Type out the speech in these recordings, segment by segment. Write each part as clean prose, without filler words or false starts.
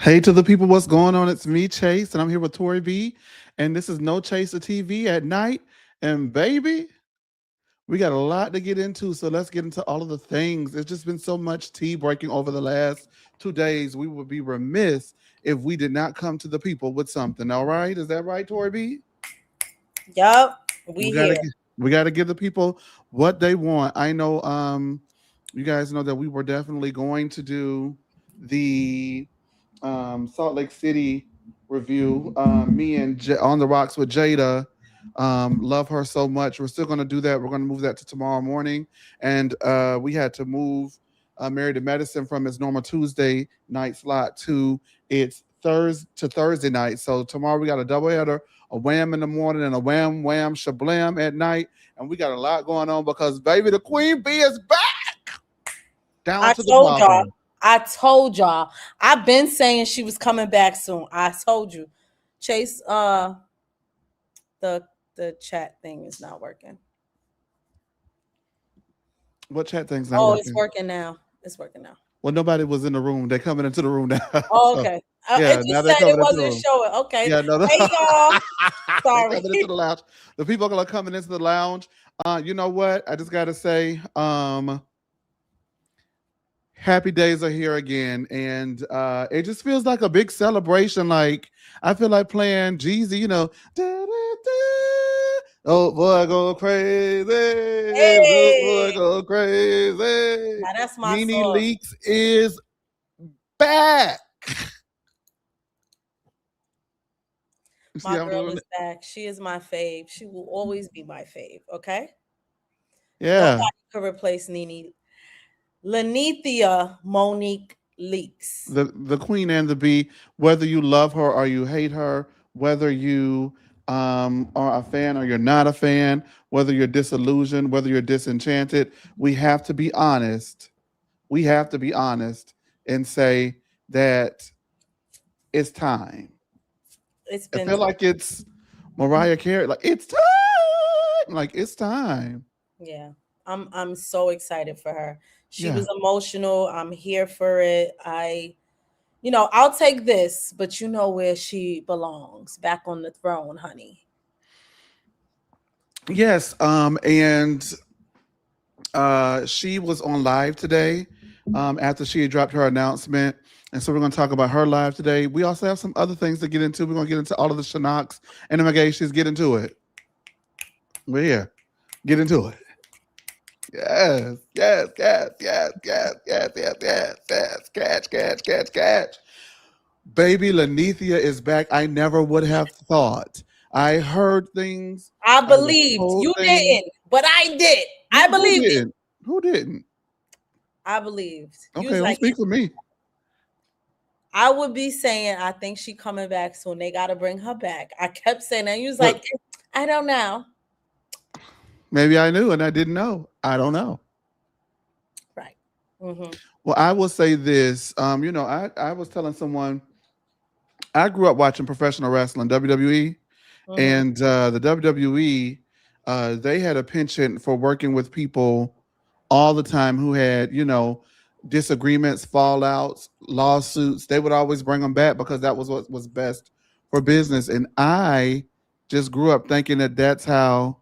Hey to the people, what's going on? It's me, Chase, and I'm here with Tori B. And this is No Chaser TV at night. And baby, we got a lot to get into, so let's get into all of the things. There's just been so much tea breaking over the last 2 days. We would be remiss if we did not come to the people with something. All right, is that right, Tori B? Yup, We we gotta here. get, we gotta give the people what they want. I know, you guys know that we were definitely going to do the Salt Lake City review. Me and On the Rocks with Jada. Love her so much. We're still going to do that. We're going to move that to tomorrow morning. And we had to move Married to Medicine from its normal Tuesday night slot to its Thursday night. So tomorrow we got a doubleheader, a wham in the morning and a wham wham shablam at night. And we got a lot going on because baby, the Queen Bee is back down I to the told barber. y'all. I told y'all. I've been saying she was coming back soon. I told you. Chase, the the chat thing is not working. What chat thing's not Oh, it's working? working now. It's working now. Well, nobody was in the room. They're coming into the room now. Oh, So, okay. yeah, It now just they're said it coming into the wasn't room. showing. Okay. Yeah, no, no. Hey y'all. They're Sorry. coming into the lounge. The people are coming into the lounge. You know what? I just gotta say, happy days are here again, and it just feels like a big celebration. Like I feel like playing Jeezy. Da, da, da. Oh boy, go crazy! Oh boy, Hey. go crazy! Now that's my Nene song. Leaks is back. You see My how I'm girl doing is it? back. She is my fave. She will always be my fave. Okay. Yeah. Nobody could replace Nene. Lanithia Monique Leaks. The queen and the bee, whether you love her or you hate her, whether you are a fan or you're not a fan, whether you're disillusioned, whether you're disenchanted, we have to be honest. We have to be honest and say that it's time. It's I been feel like it's Mariah Carey, like it's time. Like it's time. yeah. I'm so excited for her. She was Yeah. emotional. I'm here for it. I'll take this, but you know where she belongs. Back on the throne, honey. Yes. And she was on live today after she had dropped her announcement. And so we're going to talk about her live today. We also have some other things to get into. We're going to get into all of the Shannox and the McGayshes. Get into it. We're here. Get into it. Yes, yes, yes, yes, yes, yes, yes, yes, yes. Catch, catch, catch, catch. Baby Lanithia is back. I never would have thought. I heard things. I I was believed. told You things. didn't, but I did. I Who believed it. didn't? Who didn't? I believed. You Okay, was don't like, speak for me. I would be saying, I think she coming back soon. They got to bring her back. I kept saying that. You was But like, I don't know. maybe I knew and I didn't know. I don't know. Right. Mm-hmm. Well, I will say this. I was telling someone I grew up watching professional wrestling, WWE, Mm-hmm. and the WWE, they had a penchant for working with people all the time who had, disagreements, fallouts, lawsuits. They would always bring them back because that was what was best for business. And I just grew up thinking that that's how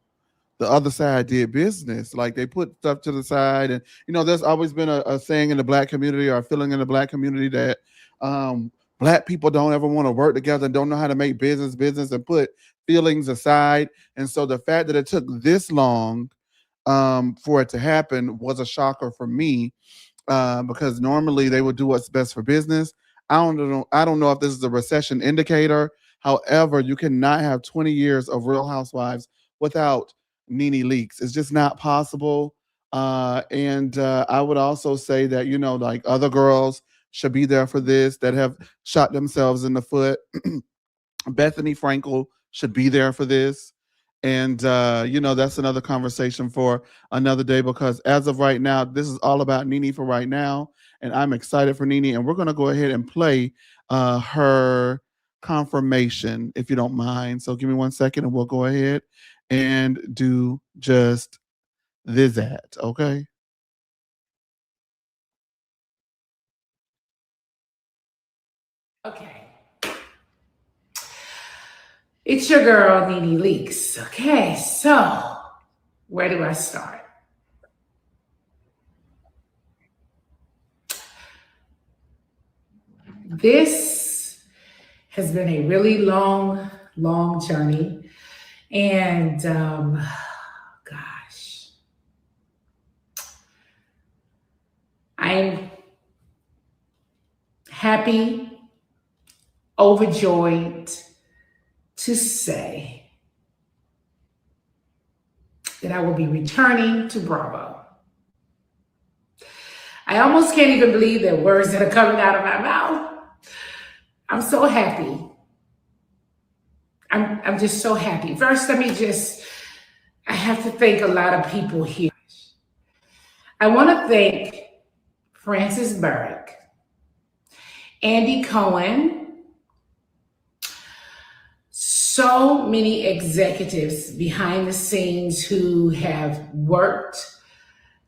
the other side did business. Like they put stuff to the side, and there's always been a saying in the black community or a feeling in the black community that black people don't ever want to work together and don't know how to make business and put feelings aside. And so the fact that it took this long for it to happen was a shocker for me because normally they would do what's best for business. I don't know if this is a recession indicator. However, you cannot have 20 years of Real Housewives without Nene Leaks. It's just not possible. And I would also say that like other girls should be there for this that have shot themselves in the foot. Bethany Frankel should be there for this. And that's another conversation for another day because as of right now, this is all about Nene for right now. And I'm excited for Nene. And we're gonna go ahead and play her confirmation, if you don't mind. So give me 1 second and we'll go ahead and do just that. Okay. Okay. It's your girl, Nene Leaks. Okay, so where do I start? This has been a really long, long journey. And gosh, I'm happy, overjoyed to say that I will be returning to Bravo. I almost can't even believe the words that are coming out of my mouth. I'm so happy. I'm just so happy. First, I have to thank a lot of people here. I want to thank Francis Burke, Andy Cohen, so many executives behind the scenes who have worked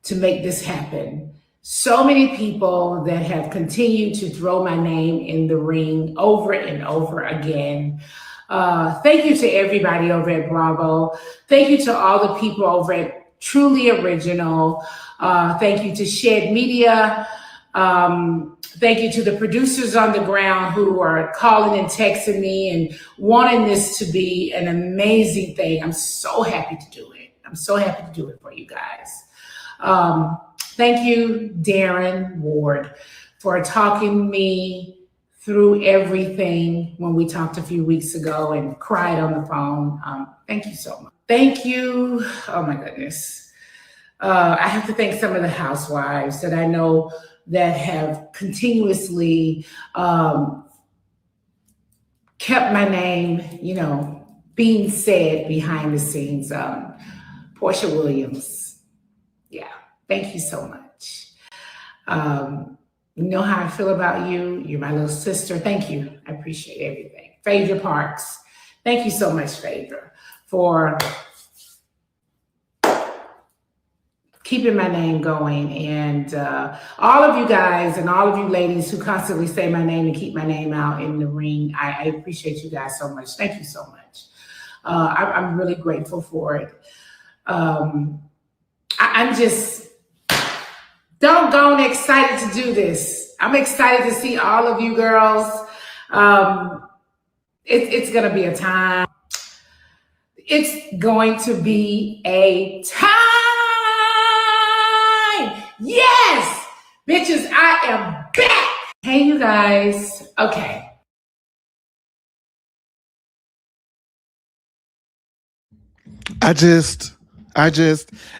to make this happen. So many people that have continued to throw my name in the ring over and over again. Thank you to everybody over at Bravo. Thank you to all the people over at Truly Original. Thank you to Shed Media. Thank you to the producers on the ground who are calling and texting me and wanting this to be an amazing thing. I'm so happy to do it. I'm so happy to do it for you guys. Thank you, Darren Ward, for talking me through everything when we talked a few weeks ago and cried on the phone. Thank you so much. Thank you. Oh my goodness. I have to thank some of the housewives that I know that have continuously kept my name, being said behind the scenes. Portia Williams. Yeah. Thank you so much. You know how I feel about you. You're my little sister. Thank you. I appreciate everything. Phaedra Parks. Thank you so much, Phaedra, for keeping my name going. And all of you guys and all of you ladies who constantly say my name and keep my name out in the ring, I appreciate you guys so much. Thank you so much. I'm really grateful for it. I'm just doggone excited to do this. I'm excited to see all of you girls. It's going to be a time. It's going to be a time. Yes, bitches, I am back. Hey, you guys. Okay.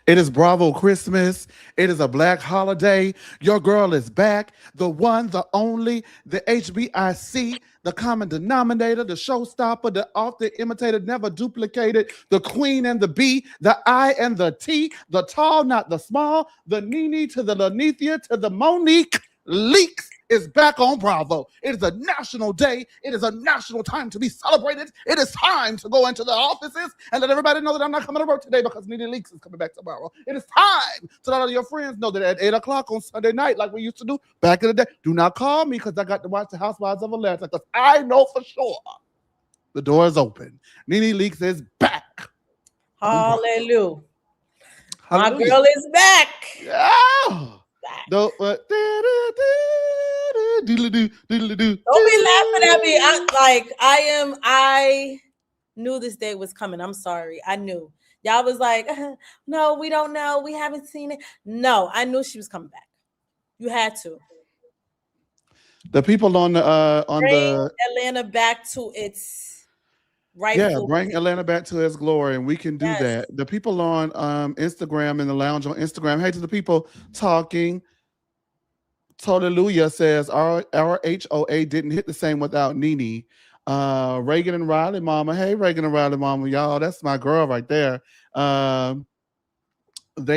It is Bravo Christmas. It is a black holiday. Your girl is back. The one, the only, the HBIC, the common denominator, the showstopper, the often imitated, never duplicated, the queen and the B, the I and the T, the tall, not the small, the Nene to the Lanithia to the Monique Leaks is back on Bravo. It is a national day. It is a national time to be celebrated. It is time to go into the offices and let everybody know that I'm not coming to work today because Nene Leaks is coming back tomorrow. It is time to let all your friends know that at 8 o'clock on Sunday night, like we used to do back in the day, do not call me because I got to watch the Housewives of Atlanta because I know for sure the door is open. Nene Leaks is back. Hallelujah. My Hallelujah. girl is back. Yeah. Don't Don't be laughing at me. I knew this day was coming. I'm sorry. I knew. Y'all was like, no, we don't know. We haven't seen it. No, I knew she was coming back. You had to. The people on the Bring Atlanta back to its rightful. bring Atlanta back to its glory, and we can do Yes. that. The people on Instagram and the lounge on Instagram. Hey, to the people talking. Hallelujah says our HOA didn't hit the same without Nene. Reagan and Riley Mama. Hey, Reagan and Riley Mama, y'all. That's my girl right there. They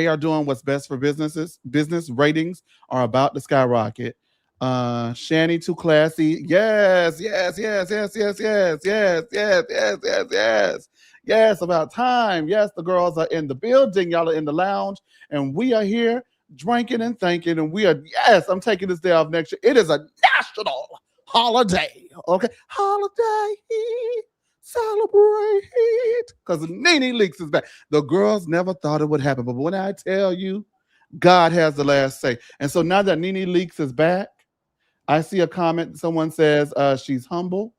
are doing what's best for businesses. Business ratings are about to skyrocket. Shani too classy. Yes, yes, yes, yes, yes, yes, yes, yes, yes, yes, yes. Yes, about time. Yes, the girls are in the building. Y'all are in the lounge, and we are here drinking and thinking. And we are, yes, I'm taking this day off next year. It is a national holiday. Okay, holiday celebrate because Nene Leaks is back. The girls never thought it would happen, but when I tell you, God has the last say. And so now that Nene Leaks is back, I see a comment. Someone says she's humble.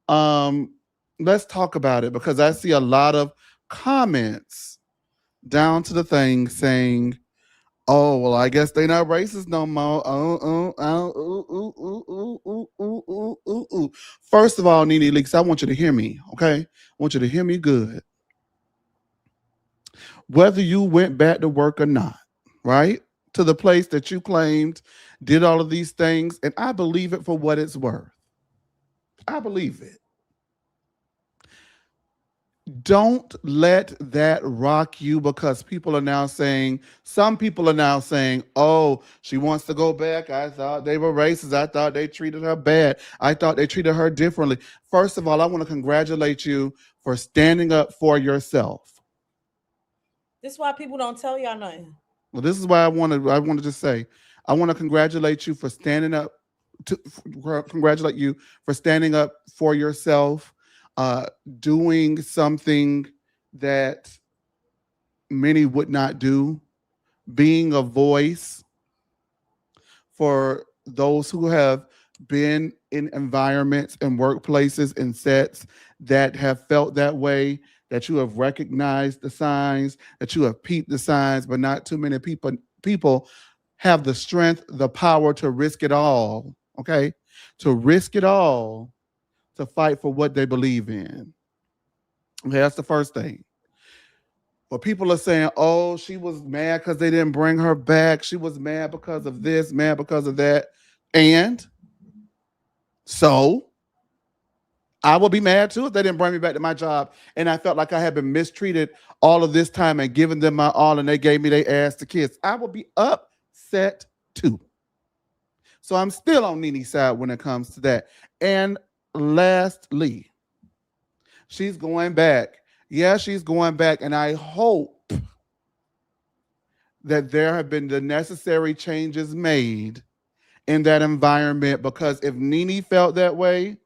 Um, let's talk about it because I see a lot of comments down to the thing saying, "Oh, well, I guess they not racist no more." Ooh. First of all, Nene Leaks, I want you to hear me, okay? I want you to hear me good. Whether you went back to work or not, right? To the place that you claimed did all of these things, and I believe it for what it's worth. I believe it. Don't let that rock you because people are now saying, some people are now saying, oh, she wants to go back. I thought they were racist. I thought they treated her bad. I thought they treated her differently. First of all, I want to congratulate you for standing up for yourself. This is why people don't tell y'all nothing. Well, this is why I want to just say, I want to congratulate you for standing up congratulate you for standing up for yourself, uh, doing something that many would not do, being a voice for those who have been in environments and workplaces and sets that have felt that way, that you have recognized the signs, that you have peeped the signs, but not too many people have the strength, the power to risk it all, okay? To risk it all to fight for what they believe in. Okay, that's the first thing. But people are saying, oh, she was mad because they didn't bring her back. She was mad because of this, mad because of that. And so I will be mad too if they didn't bring me back to my job and I felt like I had been mistreated all of this time and given them my all and they gave me their ass to kiss. I will be upset too. So I'm still on Nene's side when it comes to that. And lastly, she's going back. Yeah, she's going back. And I hope that there have been the necessary changes made in that environment because if Nene felt that way,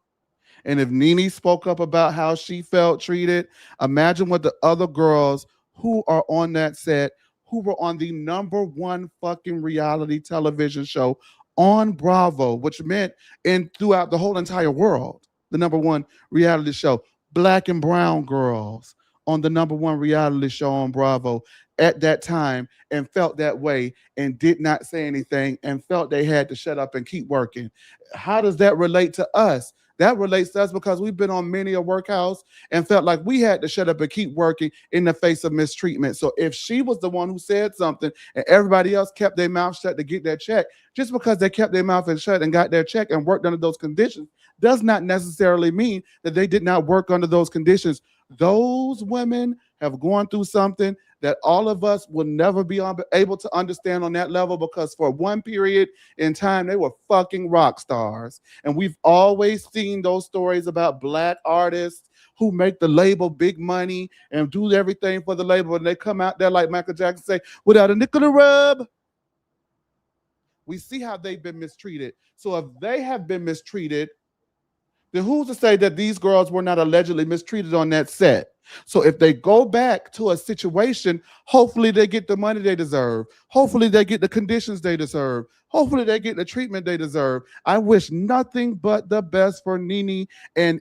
and if Nene spoke up about how she felt treated, imagine what the other girls who are on that set, who were on the number one fucking reality television show on Bravo, which meant in throughout the whole entire world, the number one reality show, black and brown girls on the number one reality show on Bravo at that time and felt that way and did not say anything and felt they had to shut up and keep working. How does that relate to us? That relates to us because we've been on many a workhouse and felt like we had to shut up and keep working in the face of mistreatment. So if she was the one who said something and everybody else kept their mouth shut to get their check, just because they kept their mouth shut and got their check and worked under those conditions does not necessarily mean that they did not work under those conditions. Those women have gone through something that all of us will never be able to understand on that level because for one period in time, they were fucking rock stars. And we've always seen those stories about black artists who make the label big money and do everything for the label. And they come out there like Michael Jackson say, without a nickel to rub. We see how they've been mistreated. So if they have been mistreated, then who's to say that these girls were not allegedly mistreated on that set? So if they go back to a situation, hopefully they get the money they deserve. Hopefully they get the conditions they deserve. Hopefully they get the treatment they deserve. I wish nothing but the best for Nene. And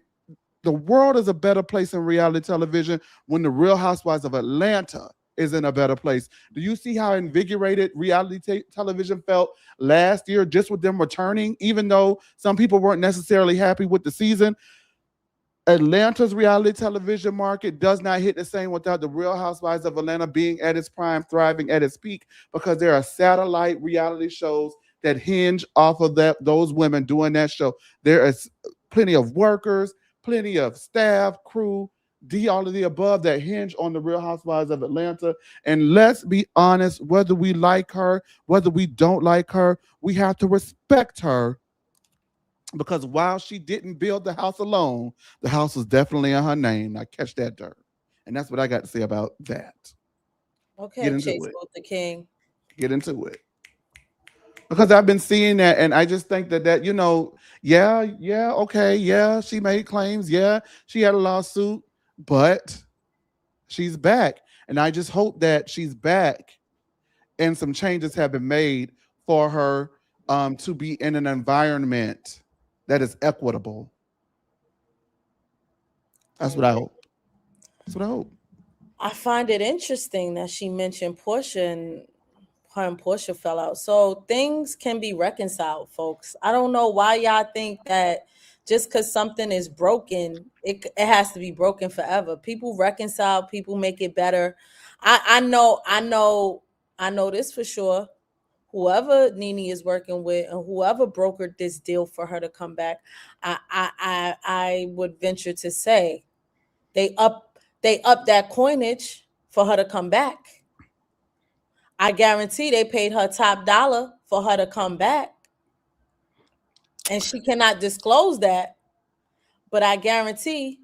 the world is a better place in reality television when the Real Housewives of Atlanta is in a better place. Do you see how invigorated reality television felt last year just with them returning, even though some people weren't necessarily happy with the season? Atlanta's reality television market does not hit the same without the Real Housewives of Atlanta being at its prime, thriving at its peak, because there are satellite reality shows that hinge off of those women doing that show. There is plenty of workers, plenty of staff, crew, all of the above that hinge on the Real Housewives of Atlanta. And let's be honest, whether we like her, whether we don't like her, we have to respect her because while she didn't build the house alone, the house was definitely in her name. Now catch that dirt. And that's what I got to say about that. Get Okay, into Chase it. Luther King. Get into it. because I've been seeing that, and I just think that yeah, yeah, okay, yeah, she made claims, yeah, she had a lawsuit, but she's back, and I just hope that she's back, and some changes have been made for her to be in an environment that is equitable. I That's what I agree. hope. That's what I hope. I find it interesting that she mentioned Portia and her and Portia fell out. So things can be reconciled, folks. I don't know why y'all think that just because something is broken, it has to be broken forever. People reconcile, people make it better. I know this for sure. Whoever Nene is working with and whoever brokered this deal for her to come back, I would venture to say they up that coinage for her to come back. I guarantee they paid her top dollar for her to come back. And she cannot disclose that, but I guarantee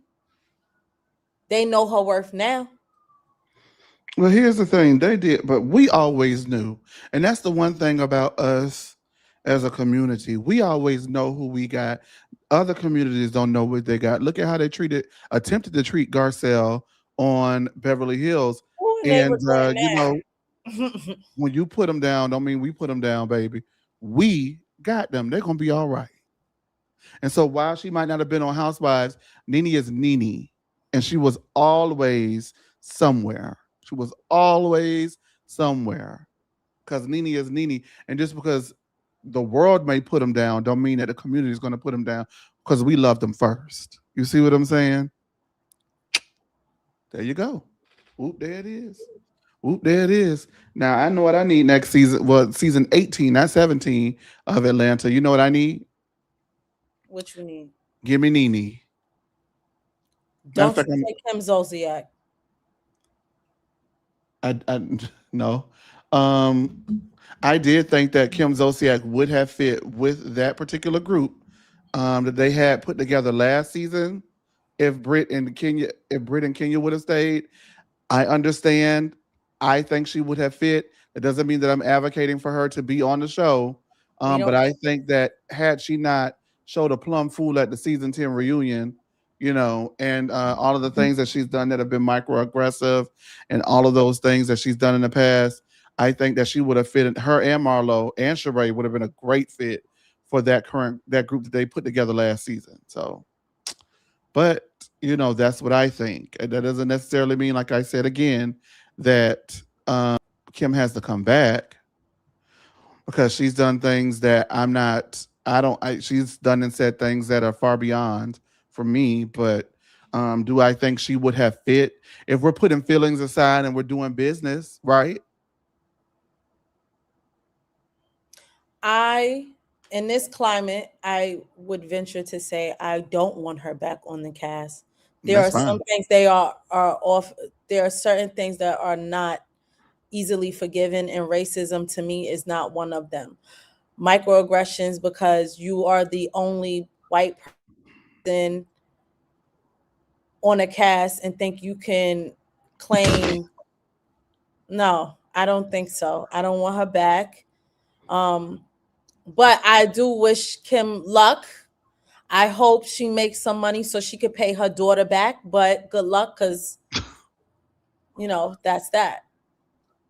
they know her worth now. Well, here's the thing, they did, but we always knew, and that's the one thing about us as a community. We always know who we got. Other communities don't know what they got. Look at how they attempted to treat Garcelle on Beverly Hills, Ooh, and they and regretting that. when you put them down, don't mean we put them down, baby. We got them. They're gonna be all right. And so while she might not have been on Housewives, Nene is Nene, and she was always somewhere. She was always somewhere because Nene is Nene, and just because the world may put them down, don't mean that the community is going to put them down because we love them first. You see what I'm saying? There you go. Whoop, there it is. Whoop, there it is. Now I know what I need next season. Well, season 18, not 17 of Atlanta. You know what I need? What you need? Give me Nene. Matter of Don't fact, you take Kim Zolciak. I no. Um, I did think that Kim Zolciak would have fit with that particular group that they had put together last season. If Britt and Kenya would have stayed, I understand. I think she would have fit. It doesn't mean that I'm advocating for her to be on the show. We But don't. I think that had she not showed a plum fool at the season 10 reunion, and all of the things that she's done that have been microaggressive and all of those things that she's done in the past, I think that she would have fit her and Marlo and Sheree would have been a great fit for that group that they put together last season. So but that's what I think. And that doesn't necessarily mean, like I said again, that Kim has to come back because she's done things that I'm not. I don't. She's done and said things that are far beyond for me. But do I think she would have fit if we're putting feelings aside and we're doing business, right? I in this climate, I would venture to say I don't want her back on the cast. There That's are some fine. things they are off. There are certain things that are not easily forgiven, and racism to me is not one of them. Microaggressions because you are the only white person on a cast and think you can claim. No, I don't think so. I don't want her back. Um, but I do wish Kim luck. I hope she makes some money so she could pay her daughter back. But good luck, because that's that.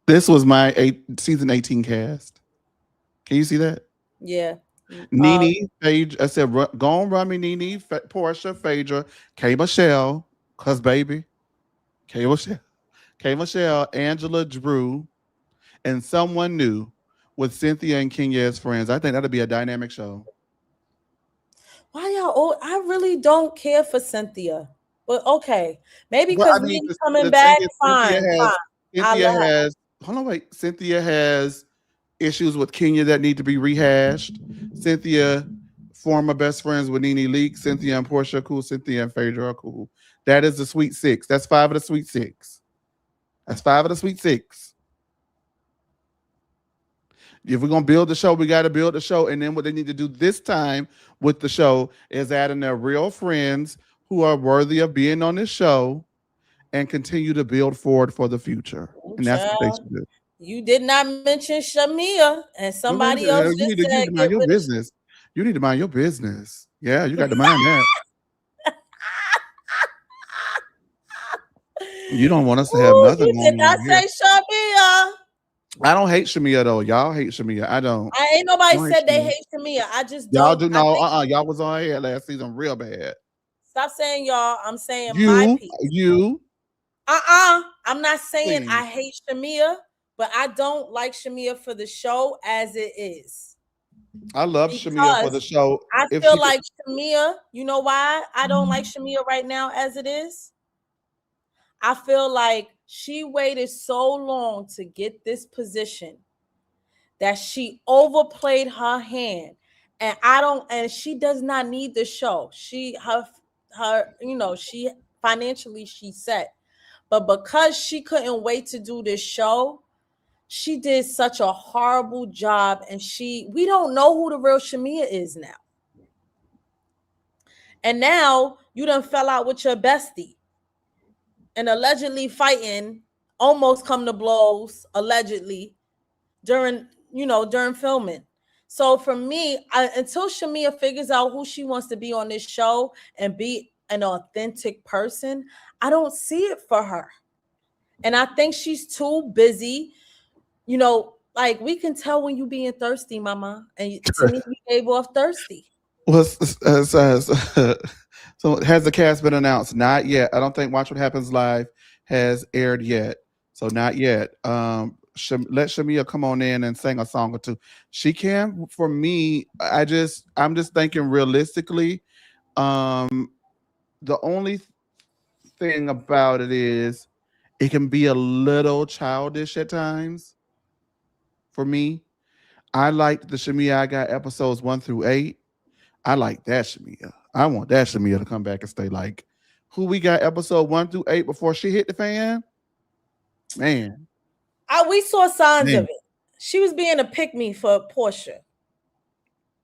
This was my season 18 cast. Can you see that? Yeah. Nene, Phaedra. I said, go on, run me, Nene, Portia, Phaedra, K. Michelle, cause baby, K. Michelle, K. Michelle, Angela, Drew, and someone new with Cynthia and Kenya as friends. I think that'll be a dynamic show. Why y'all? Oh, I really don't care for Cynthia. But okay, maybe Well, I because mean, Nene's coming the thing back. is, Fine, fine. I Cynthia let her. has. Hold on, wait. Cynthia has issues with Kenya that need to be rehashed. Cynthia, former best friends with Nene Leak. Cynthia and Portia are cool. Cynthia and Phaedra are cool. That is the sweet six. That's five of the sweet six. That's five of the sweet six. If we're gonna build the show, we got to build the show. And then what they need to do this time with the show is add in their real friends who are worthy of being on this show and continue to build forward for the future. Ooh, And that's what they child. should do. You did not mention Shamia, and somebody else You just need said to get mind your rid of. business. You need to mind your business. Yeah, you got to mind that. You don't want us to have Ooh, nothing you did going not on here. say Shamia. I don't hate Shamia though. Y'all hate Shamia. I don't. I ain't I nobody don't hate said they Shamia. hate Shamia. I just Y'all don't. do I know. think Y'all was on here last season real bad. stop saying y'all. I'm saying my You, piece. you, I'm not saying please. I hate Shamia, but I don't like Shamia for the show as it is I love Shamia for because the show. I If feel she could, like Shamia. You know why I don't like Shamia right now as it is? I feel like she waited so long to get this position that she overplayed her hand. And I don't and she does not need the show. She financially she's set. But because she couldn't wait to do this show, she did such a horrible job and we don't know who the real Shamia is now. And now you done fell out with your bestie and allegedly fighting, almost come to blows, allegedly, during filming. So for me, until Shamia figures out who she wants to be on this show and be an authentic person, I don't see it for her. And I think she's too busy. Like we can tell when you being thirsty, mama. And to me, you gave off thirsty. was so has the cast been announced? Not yet. I don't think Watch What Happens Live has aired yet. So not yet. Let Shamia come on in and sing a song or two. She can. For me, I'm just thinking realistically. Um, the only thing about it is it can be a little childish at times for me. I liked the Shamia I got episodes 1 through 8. I like that Shamia. I want that Shamia to come back and stay like who we got episode 1 through 8 before she hit the fan. Man, We saw signs of man. it. She was being a pick me for Portia.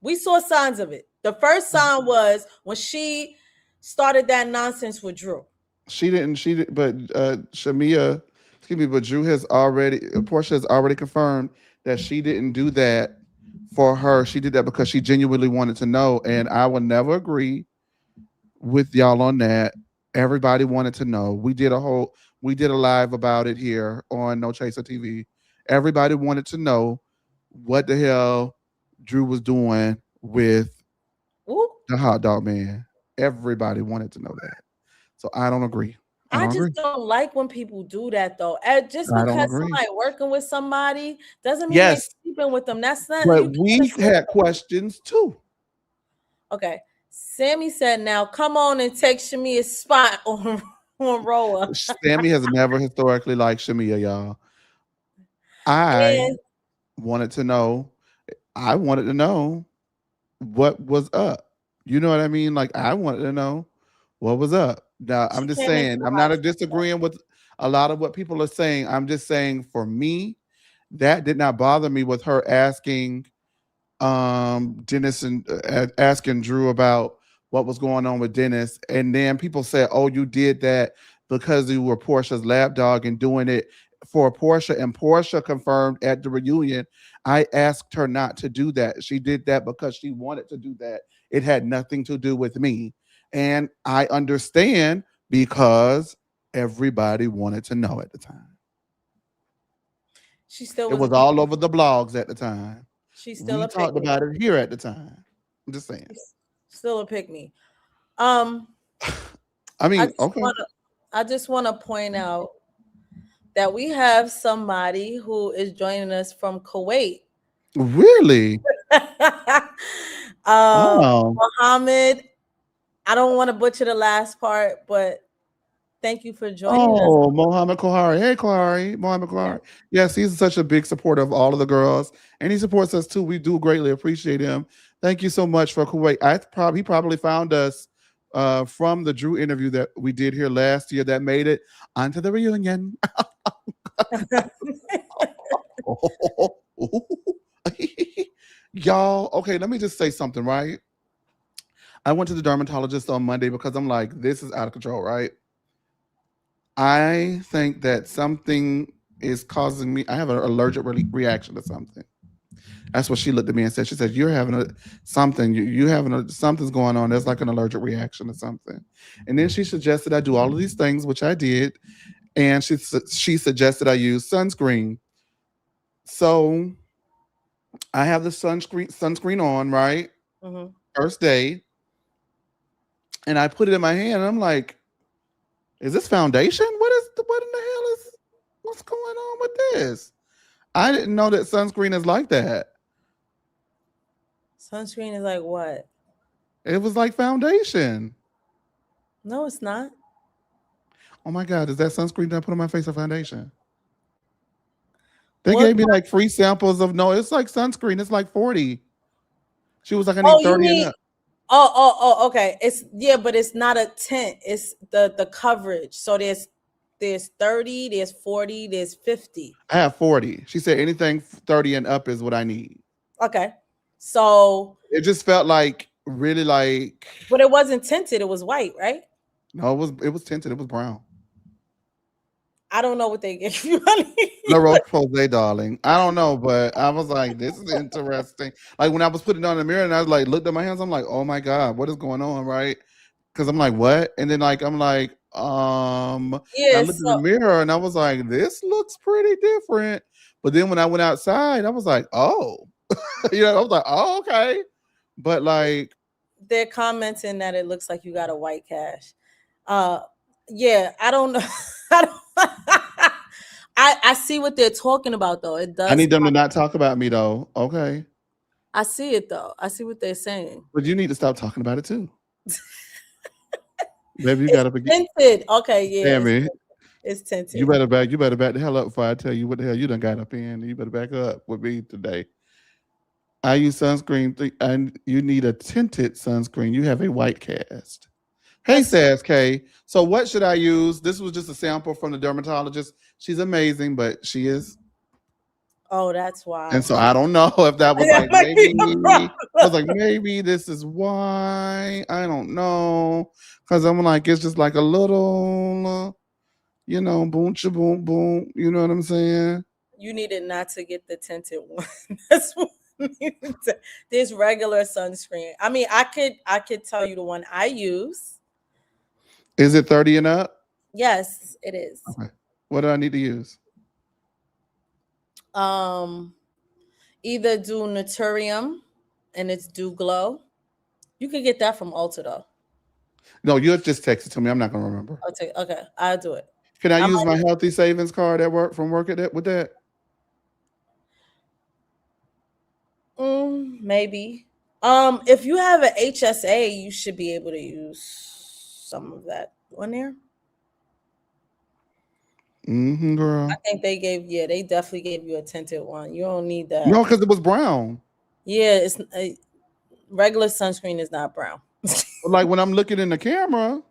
We saw signs of it. The first sign was when she started that nonsense with Drew. She didn't. She did, but Shamia, excuse me, but Drew has already. Portia has already confirmed that she didn't do that for her. She did that because she genuinely wanted to know, and I would never agree with y'all on that. Everybody wanted to know. We did a live about it here on No Chaser TV. Everybody wanted to know what the hell Drew was doing with Ooh, the hot dog man. Everybody wanted to know that. So I don't agree. I I don't agree. just don't like when people do that though. Just I don't because agree. somebody working with somebody doesn't mean they Yes, sleeping with them. That's not but you can't we assume. had questions too. Okay. Sammy said, now come on and take Shamia's spot on Roa. Sammy has never historically liked Shamia, y'all. I And wanted to know. I wanted to know what was up. You know what I mean? Like I wanted to know what was up. Now she I'm just came into saying, the I'm not house. disagreeing with a lot of what people are saying. I'm just saying for me, that did not bother me with her asking Dennis and asking Drew about what was going on with Dennis. And then people said, oh, you did that because you were Portia's lapdog and doing it for Portia. And Portia confirmed at the reunion, I asked her not to do that. She did that because she wanted to do that. It had nothing to do with me. And I understand because everybody wanted to know at the time. She still It was a was pick all me. over the blogs at the time. She's still We a pick talked me. about it here at the time. I'm just saying. Still a pick me. Um, I I mean, just okay. wanna I just wanna point out that we have somebody who is joining us from Kuwait. Really? Oh. Mohammed, I don't want to butcher the last part, but thank you for joining us. Oh, Mohammed Kohari. Hey, Kohari. Mohammed Yeah. Kohari. Yes, he's such a big supporter of all of the girls, and he supports us too. We do greatly appreciate him. Thank you so much for Kuwait. He probably found us from the Drew interview that we did here last year that made it onto the reunion. Y'all, okay, let me just say something, right? I went to the dermatologist on Monday because I'm like, this is out of control, right? I think that something is causing me. I have an allergic reaction to something. That's what she looked at me and said. She said, "You're having something. You having something's going on. There's like an allergic reaction to something." And then she suggested I do all of these things, which I did. And she suggested I use sunscreen. So I have the sunscreen on, right? Mm-hmm. First day, and I put it in my hand, and I'm like, "Is this foundation? What in the hell is what's going on with this?" I didn't know that sunscreen is like that. Sunscreen is like what? It was like foundation. No, it's not. Oh my God, is that sunscreen that I put on my face or foundation? They What? gave me like free samples of no, it's like sunscreen. It's like 40. She was like, I Oh, need you 30 and mean? up. Oh. Okay. It's yeah, but it's not a tint. It's the coverage. So there's 30, there's 40, there's 50. I have 40. She said anything 30 and up is what I need. Okay. So, It just felt like really like but it wasn't tinted. It was white, right? no, it was tinted, it was brown. I don't know what they gave you, honey. La Roche Posay, darling. I don't know, but I was like, this is interesting. Like when I was putting it on the mirror and I was like, looked at my hands, I'm like, oh my God, what is going on, right? Because I'm like, what? And then like I'm like, and I Yeah. looked in the mirror and I was like, this looks pretty different. But then when I went outside, I was like, oh, I was like, oh, okay. But like, They're commenting that it looks like you got a white cash. Uh, yeah. I don't know. I don't. I see what they're talking about though. It I does. need them to not talk about me though. Okay. I see it though. I see what they're saying. But you need to stop talking about it too. Baby, you It's gotta forget. tinted. Okay, yeah, Damn it. it's tinted. You better back the hell up before I tell you what the hell you done got up in. You better back up with me today. I use sunscreen and you need a tinted sunscreen. You have a white cast. Hey, Sass K. So what should I use? This was just a sample from the dermatologist. She's amazing, but she is. Oh, that's why. And so I don't know if that was That like might be maybe a problem. I was like maybe this is why. I don't know. Cause I'm like, it's just like a little boom cha boom boom. You know what I'm saying? You needed not to get the tinted one. That's what there's regular sunscreen. I mean, I could tell you the one I use. Is it 30 and up? Yes, it is. Okay. What do I need to use? Um, Either do Naturium and it's Dew Glow. You can get that from Ulta though. No, you just text it to me. I'm not gonna remember. Okay, I'll do it. Can I I use might, my healthy savings card at work from work at that with that? maybe. If you have an HSA, you should be able to use some of that on there. Girl. I think they definitely gave you a tinted one. You don't need that. No, because it was brown. Yeah, it's regular sunscreen is not brown. Like when I'm looking in the camera.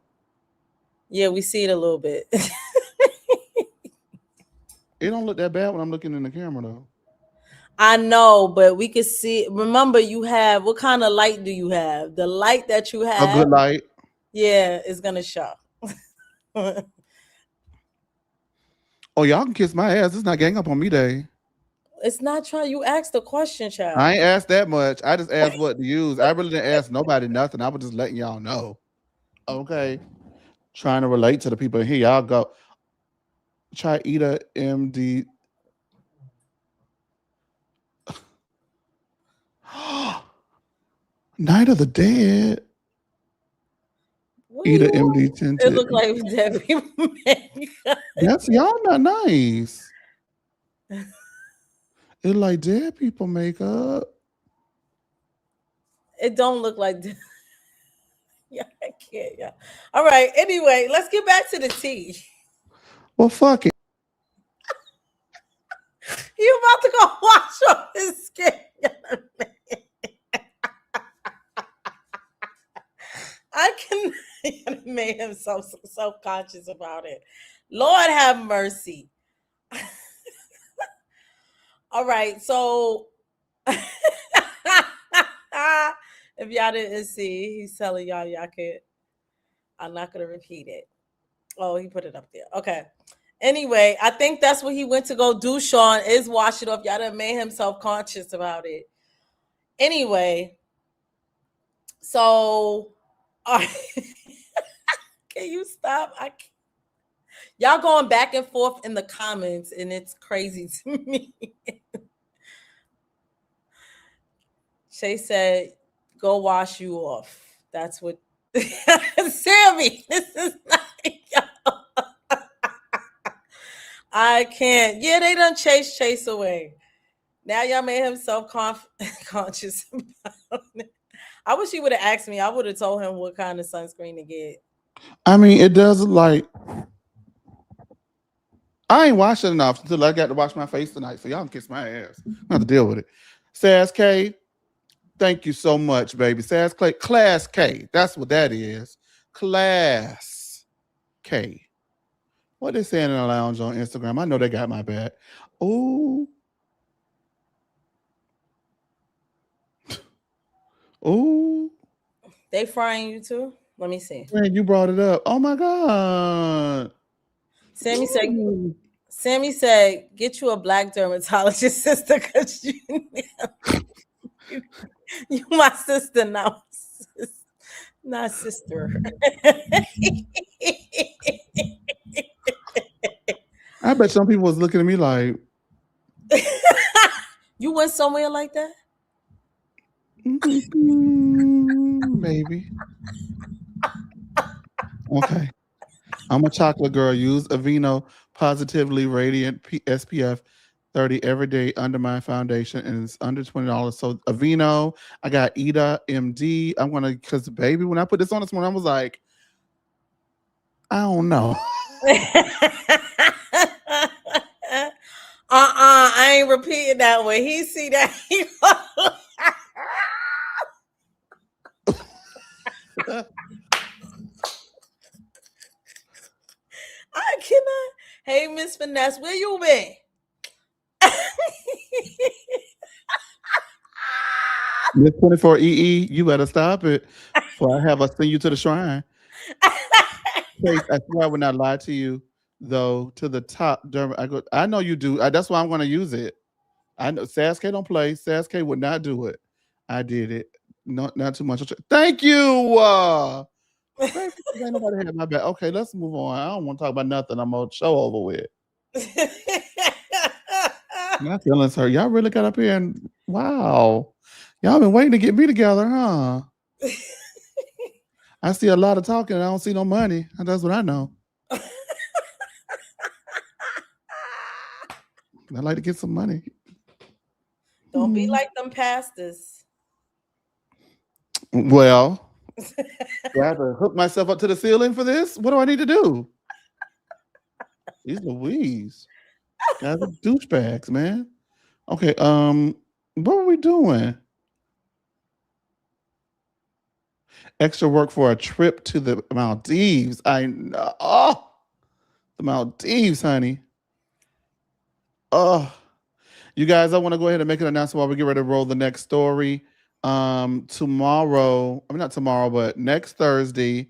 Yeah, we see it a little bit. It don't look that bad when I'm looking in the camera though. I know, but we could see. Remember, you have what kind of light do you have? The light that you A have, good light. yeah, is gonna show. Oh, y'all can kiss my ass. It's not gang up on me day. It's not trying. You asked the question, child. I ain't asked that much. I just asked what to use. I really didn't ask nobody nothing. I was just letting y'all know. Okay. Trying to relate to the people. Here y'all go. Try Ida MD. Night of the Dead. Ida MD It tinted. looked like dead people make. That's y'all not nice. It like dead people makeup. It don't look like. Yeah, I can't. Yeah. All right. Anyway, let's get back to the tea. Well, fuck it. You about to go wash off his skin? I can made him so self-conscious about it. Lord have mercy. All right, so if y'all didn't see, he's telling y'all could. I'm not gonna repeat it. Oh, he put it up there. Okay. Anyway, I think that's what he went to go do. Sean is wash it off. Y'all done made him self-conscious about it. Anyway, so can you stop? Y'all going back and forth in the comments, and it's crazy to me. Shay said, "Go wash you off." That's what. Sammy, this is not. I can't. Yeah, they done Chase away. Now y'all made him self-conscious about it. I wish he would have asked me. I would have told him what kind of sunscreen to get. I mean, it does like I ain't washing enough until I got to wash my face tonight. So y'all can kiss my ass. I don't have to deal with it. Sass K, thank you so much, baby. Sass Clay, Class K. That's what that is. Class K. What they saying in the lounge on Instagram? I know they got my back. Ooh. Ooh. They frying you too? Let me see. Man, you brought it up. Oh my God. Sammy said, get you a black dermatologist, sister, because you my sister now. Not sister. I bet some people was looking at me like, you went somewhere like that? Maybe. Okay. I'm a chocolate girl. Use Aveeno Positively Radiant SPF 30 every day under my foundation, and it's under $20. So Aveeno, I got Ida MD. I'm gonna, because baby, when I put this on this morning, I was like, I don't know. I ain't repeating that when he see that. I cannot. Hey, Miss Finesse, where you been? Miss 24EE, you better stop it. Before I have us send you to the shrine. Chase, I swear I would not lie to you, though. To the top, I know you do. That's why I'm going to use it. I know Sass K don't play. Sass K would not do it. I did it. Not too much. Thank you. Baby, ain't nobody had my back. Okay, let's move on. I don't want to talk about nothing. I'm gonna show over with. My feelings hurt. Y'all really got up here and wow. Y'all been waiting to get me together, huh? I see a lot of talking and I don't see no money. That's what I know. I like to get some money. Don't be like them pastors. Well, do I have to hook myself up to the ceiling for this? What do I need to do? These Louise. Guys are douchebags, man. Okay, what are we doing? Extra work for a trip to the Maldives. I know. Oh, the Maldives, honey. Oh, you guys, I want to go ahead and make an announcement while we get ready to roll the next story. Tomorrow, I mean, not tomorrow, but next Thursday,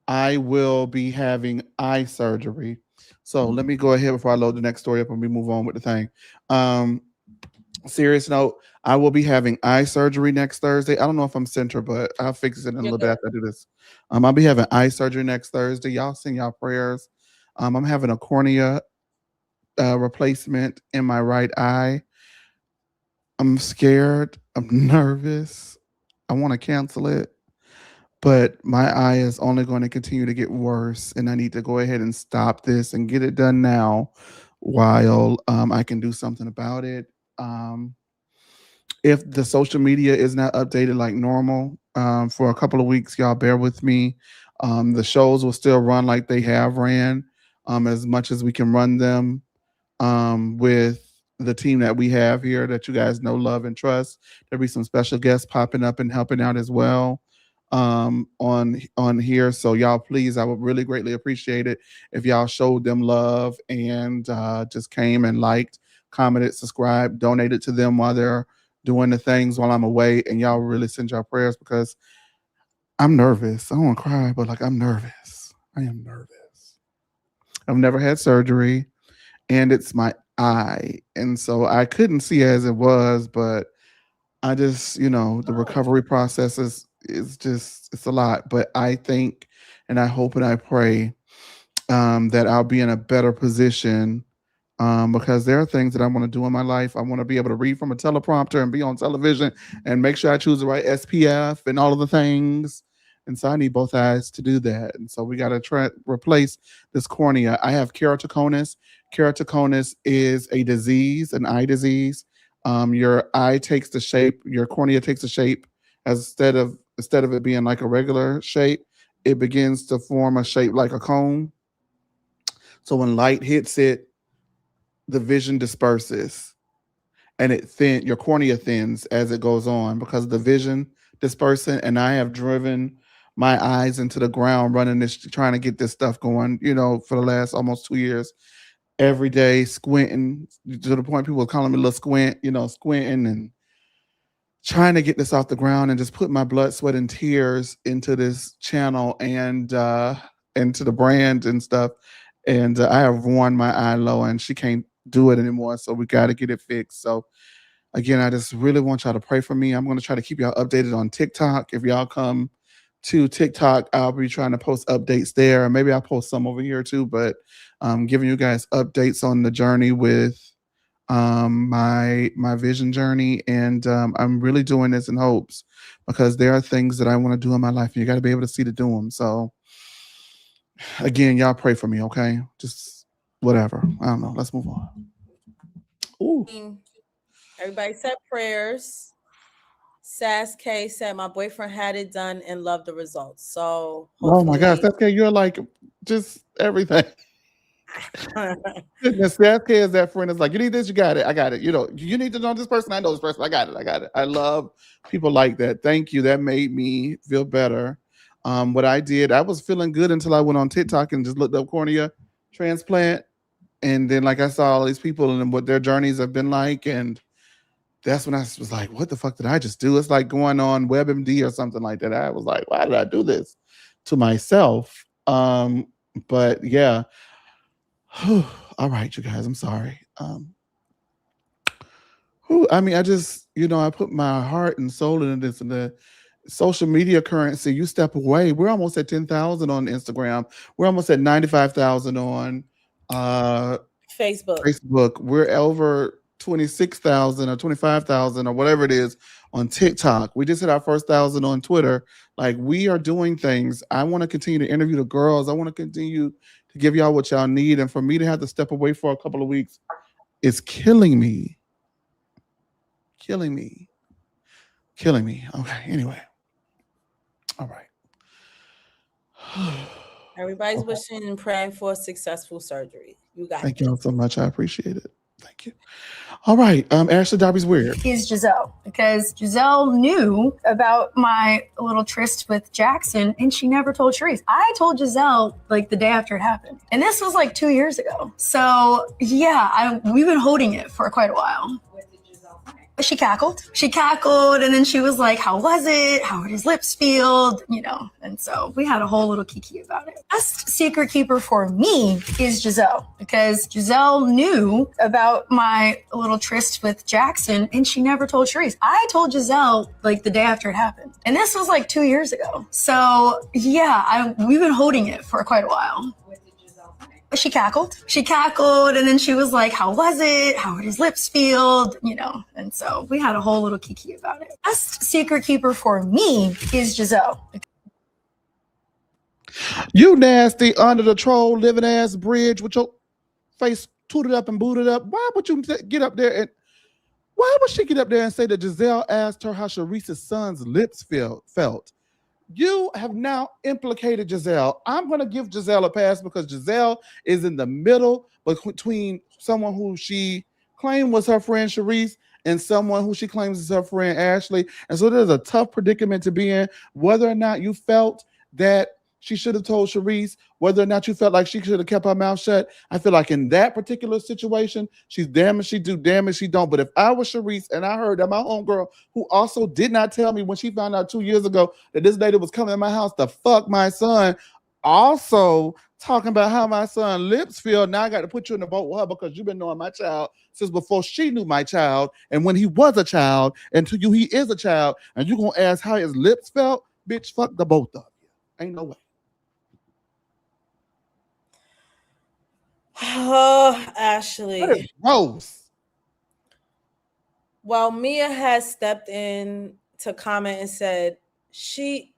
I will be having eye surgery. So let me go ahead before I load the next story up and we move on with the thing. Serious note, I will be having eye surgery next Thursday. I don't know if I'm center, but I'll fix it in a little bit after I do this. I'll be having eye surgery next Thursday. Y'all send y'all prayers. I'm having a cornea replacement in my right eye. I'm scared. I'm nervous. I want to cancel it, but my eye is only going to continue to get worse, and I need to go ahead and stop this and get it done now while I can do something about it. If the social media is not updated like normal for a couple of weeks, y'all bear with me. The shows will still run like they have ran as much as we can run them with the team that we have here that you guys know, love, and trust. There'll be some special guests popping up and helping out as well on here. So y'all, please, I would really greatly appreciate it if y'all showed them love and just came and liked, commented, subscribed, donated to them while they're doing the things while I'm away. And y'all really send y'all prayers because I'm nervous. I don't want to cry, but like I'm nervous. I am nervous. I've never had surgery. and it's my eye. And so I couldn't see as it was, but I just, the recovery process is just it's a lot. But I think and I hope and I pray that I'll be in a better position because there are things that I want to do in my life. I want to be able to read from a teleprompter and be on television and make sure I choose the right SPF and all of the things. And so I need both eyes to do that. And so we got to try replace this cornea. I have keratoconus. Keratoconus is a disease, an eye disease. Your eye takes the shape, your cornea takes the shape as instead of it being like a regular shape, it begins to form a shape like a cone. So when light hits it, the vision disperses and your cornea thins as it goes on because of the vision dispersing. And I have driven my eyes into the ground running this, trying to get this stuff going, for the last almost 2 years, every day squinting to the point people were calling me little squint, squinting and trying to get this off the ground and just put my blood, sweat, and tears into this channel and into the brand and stuff. And I have worn my eye low, and she can't do it anymore. So we got to get it fixed. So again, I just really want y'all to pray for me. I'm going to try to keep y'all updated on TikTok. If y'all come to TikTok, I'll be trying to post updates there. Maybe I'll post some over here too, but giving you guys updates on the journey with my vision journey. And I'm really doing this in hopes because there are things that I want to do in my life and you got to be able to see to do them. So again, y'all pray for me. Okay. Just whatever. I don't know. Let's move on. Ooh. Everybody said prayers. Sass K said my boyfriend had it done and loved the results. So Oh my gosh, that's okay. You're like just everything. Goodness, Sass K is that friend that's like, you need this, you got it. I got it. You need to know this person. I know this person. I got it. I got it. I love people like that. Thank you. That made me feel better. What I did, I was feeling good until I went on TikTok and just looked up cornea transplant. And then like I saw all these people and what their journeys have been like. And that's when I was like, what the fuck did I just do? It's like going on WebMD or something like that. I was like, why did I do this to myself? But yeah. All right, you guys, I'm sorry. I just, I put my heart and soul into this and the social media currency. You step away. We're almost at 10,000 on Instagram. We're almost at 95,000 on Facebook. We're over 26,000 or 25,000 or whatever it is on TikTok. We just hit our first 1,000 on Twitter. Like we are doing things. I want to continue to interview the girls. I want to continue to give y'all what y'all need. And for me to have to step away for a couple of weeks is killing me. Killing me. Okay, anyway. All right. Everybody's wishing and praying for a successful surgery. You got it. Thank y'all so much. I appreciate it. Thank you. All right. Ashley Darby's weird. Is Giselle, because Giselle knew about my little tryst with Jackson and she never told Sharice. I told Giselle like the day after it happened. And this was like 2 years ago. So yeah, we've been holding it for quite a while. She cackled. And then she was like, how was it? How did his lips feel? And so we had a whole little kiki about it. Best secret keeper for me is Giselle, because Giselle knew about my little tryst with Jackson and she never told Sharice. I told Giselle like the day after it happened. And this was like 2 years ago. So yeah, we've been holding it for quite a while. She cackled. And then she was like, how was it? How did his lips feel? And so we had a whole little kiki about it. Best secret keeper for me is Giselle. You nasty under the troll living ass bridge with your face tooted up and booted up. Why would you get up there and why would she get up there and say that Giselle asked her how Sharice's son's lips felt? You have now implicated Giselle. I'm going to give Giselle a pass because Giselle is in the middle between someone who she claimed was her friend Sharice and someone who she claims is her friend Ashley. And so there's a tough predicament to be in, whether or not you felt that she should have told Sharice, whether or not you felt like she should have kept her mouth shut. I feel like in that particular situation, she's damn if she do, damn if she don't. But if I was Sharice and I heard that my homegirl, who also did not tell me when she found out 2 years ago that this lady was coming to my house to fuck my son, Also talking about how my son lips feel. Now I got to put you in the boat with her because you've been knowing my child since before she knew my child, and when he was a child, and to you he is a child, and you gonna ask how his lips felt? Bitch, fuck the both of you. Ain't no way. Oh, That Ashley. is gross. Well, Mia has stepped in to comment and said she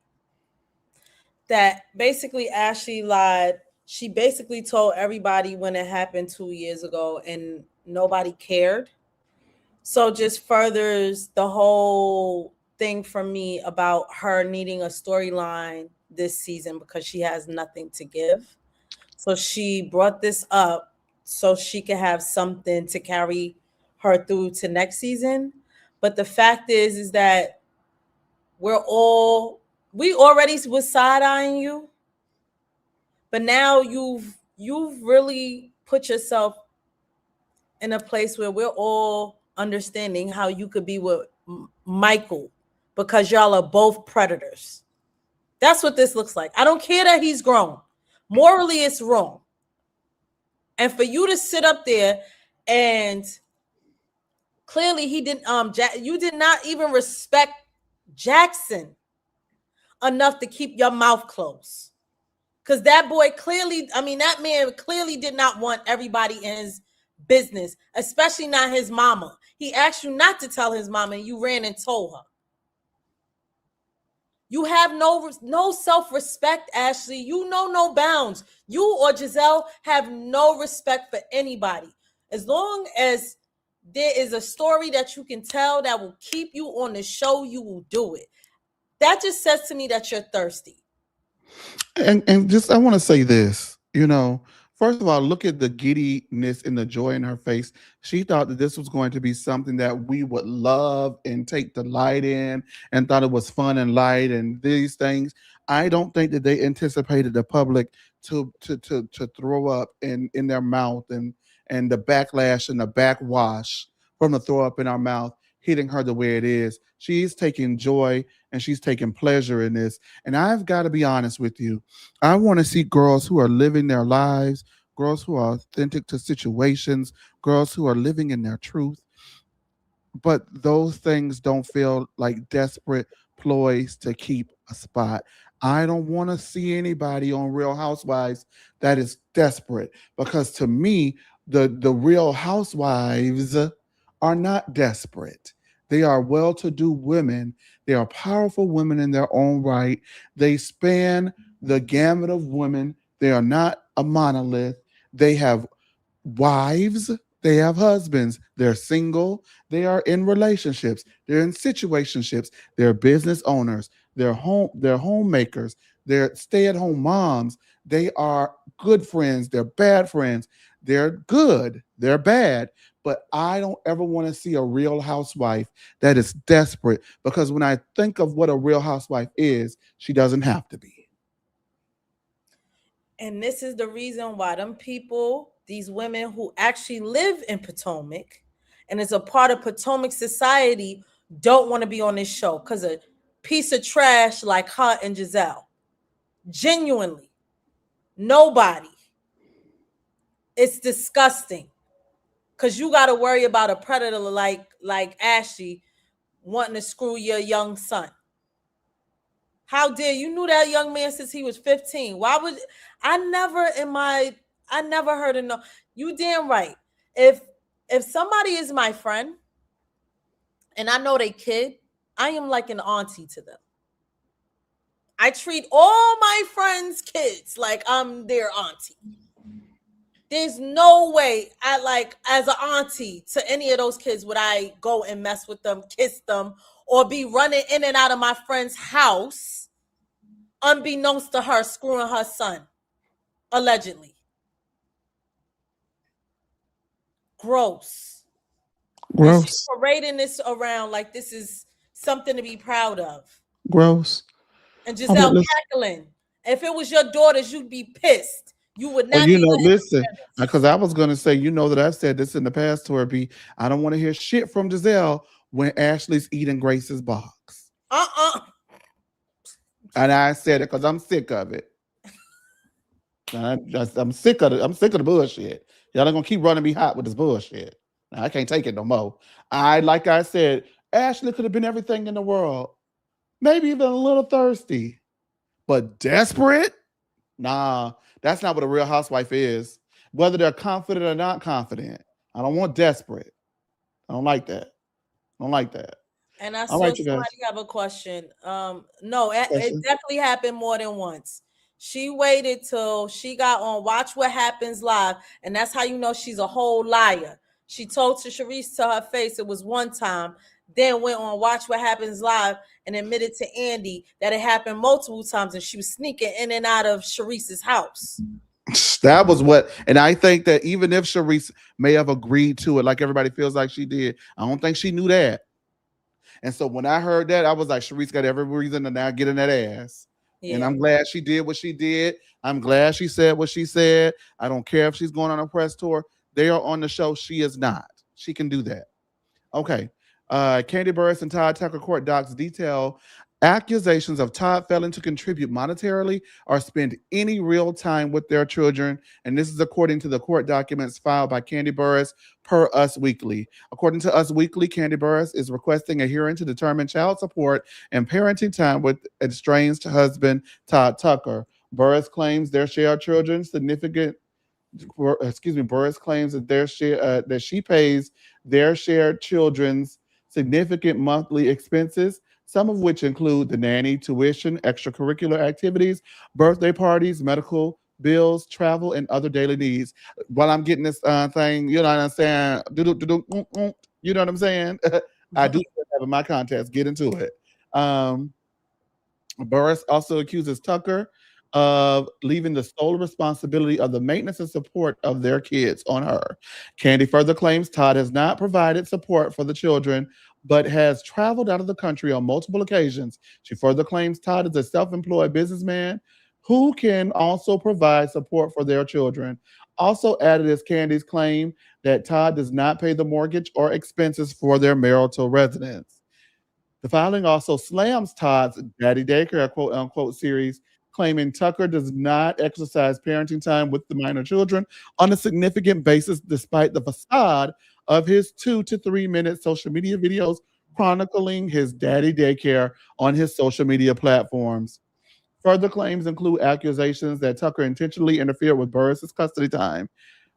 that basically Ashley lied. She basically told everybody when it happened 2 years ago and nobody cared. So just furthers the whole thing for me about her needing a storyline this season because she has nothing to give. So she brought this up so she could have something to carry her through to next season. But the fact is that we're all we already was side eyeing you, but now you've really put yourself in a place where we're all understanding how you could be with Michael because y'all are both predators. That's what this looks like. I don't care that he's grown. Morally, it's wrong. And for you to sit up there and clearly he didn't you did not even respect Jackson enough to keep your mouth closed. Because that boy clearly, I mean, that man clearly did not want everybody in his business, especially not his mama. He asked you not to tell his mama, and you ran and told her. You have no self-respect, Ashley. You know no bounds. You or Giselle have no respect for anybody. As long as there is a story that you can tell that will keep you on the show, you will do it. That just says to me that you're thirsty. And just I want to say this, first of all, look at the giddiness and the joy in her face. She thought that this was going to be something that we would love and take delight in, and thought it was fun and light and these things. I don't think that they anticipated the public to throw up in their mouth, and the backlash and the backwash from the throw up in our mouth hitting her the way it is. She's taking joy and she's taking pleasure in this. And I've got to be honest with you. I want to see girls who are living their lives, girls who are authentic to situations, girls who are living in their truth. But those things don't feel like desperate ploys to keep a spot. I don't want to see anybody on Real Housewives that is desperate, because to me, the Real Housewives are not desperate. They are well to do women. They are powerful women in their own right. They span the gamut of women. They are not a monolith. They have wives, they have husbands, they're single, they are in relationships, they're in situationships, they're business owners, they're homemakers, they're stay-at-home moms, they are good friends, they're bad friends, they're good, they're bad. But I don't ever want to see a real housewife that is desperate, because when I think of what a real housewife is, she doesn't have to be. And this is the reason why them people, these women who actually live in Potomac and is a part of Potomac society, don't want to be on this show because a piece of trash like her and Giselle. Genuinely. Nobody. It's disgusting. Because you got to worry about a predator like Ashley wanting to screw your young son. How dare you knew that young man since he was 15? Why would I never heard of no. You damn right. If somebody is my friend and I know they kid, I am like an auntie to them. I treat all my friends' kids like I'm their auntie. There's no way I like as an auntie to any of those kids would I go and mess with them, kiss them, or be running in and out of my friend's house unbeknownst to her, screwing her son, allegedly. Gross. And she's Gross. parading this around like this is something to be proud of. Gross. And All right, Giselle let's cackling. If it was your daughters, you'd be pissed. You would Well, not be letting them listen, hear this. because I was going to say, that I've said this in the past to her, B. I don't want to hear shit from Giselle when Ashley's eating Grace's box. Uh-uh. And I said it because I'm sick of it. I'm sick of it. I'm sick of the bullshit. Y'all not gonna keep running me hot with this bullshit. Now, I can't take it no more. Like I said, Ashley could have been everything in the world. Maybe even a little thirsty, but desperate. Nah, that's not what a real housewife is. Whether they're confident or not confident, I don't want desperate. I don't like that. I don't like that. And I All saw right, you guys. somebody have a question. No, it Question. definitely happened more than once. She waited till she got on Watch What Happens Live, and that's how you know she's a whole liar. She told to Sharice to her face it was one time, then went on Watch What Happens Live and admitted to Andy that it happened multiple times, and she was sneaking in and out of Sharice's house. That was what, and I think that even if Sharice may have agreed to it, like everybody feels like she did, I don't think she knew that. And so when I heard that, I was like, Sharice got every reason to now get in that ass. And Yeah. I'm glad she did what she did. I'm glad she said what she said. I don't care if she's going on a press tour. They are on the show. She is not. She can do that. Okay. Candy Burris and Todd Tucker court docs detail accusations of Todd failing to contribute monetarily or spend any real time with their children. And this is according to the court documents filed by Candy Burris per Us Weekly. According to Us Weekly, Candy Burris is requesting a hearing to determine child support and parenting time with estranged husband Todd Tucker. Burris claims their shared children significant Burris claims that that she pays their shared children's significant monthly expenses, some of which include the nanny, tuition, extracurricular activities, birthday parties, medical bills, travel, and other daily needs. While I'm getting this thing, you know what I'm saying? You know what I'm saying? I do have in my contest. Get into it. Burris also accuses Tucker of leaving the sole responsibility of the maintenance and support of their kids on her. Candy further claims Todd has not provided support for the children, but has traveled out of the country on multiple occasions. She further claims Todd is a self employed businessman who can also provide support for their children. Also added is Candy's claim that Todd does not pay the mortgage or expenses for their marital residence. The filing also slams Todd's Daddy Daycare quote unquote series, claiming Tucker does not exercise parenting time with the minor children on a significant basis, despite the facade of his 2 to 3 minute social media videos chronicling his daddy daycare on his social media platforms. Further claims include accusations that Tucker intentionally interfered with Burris's custody time.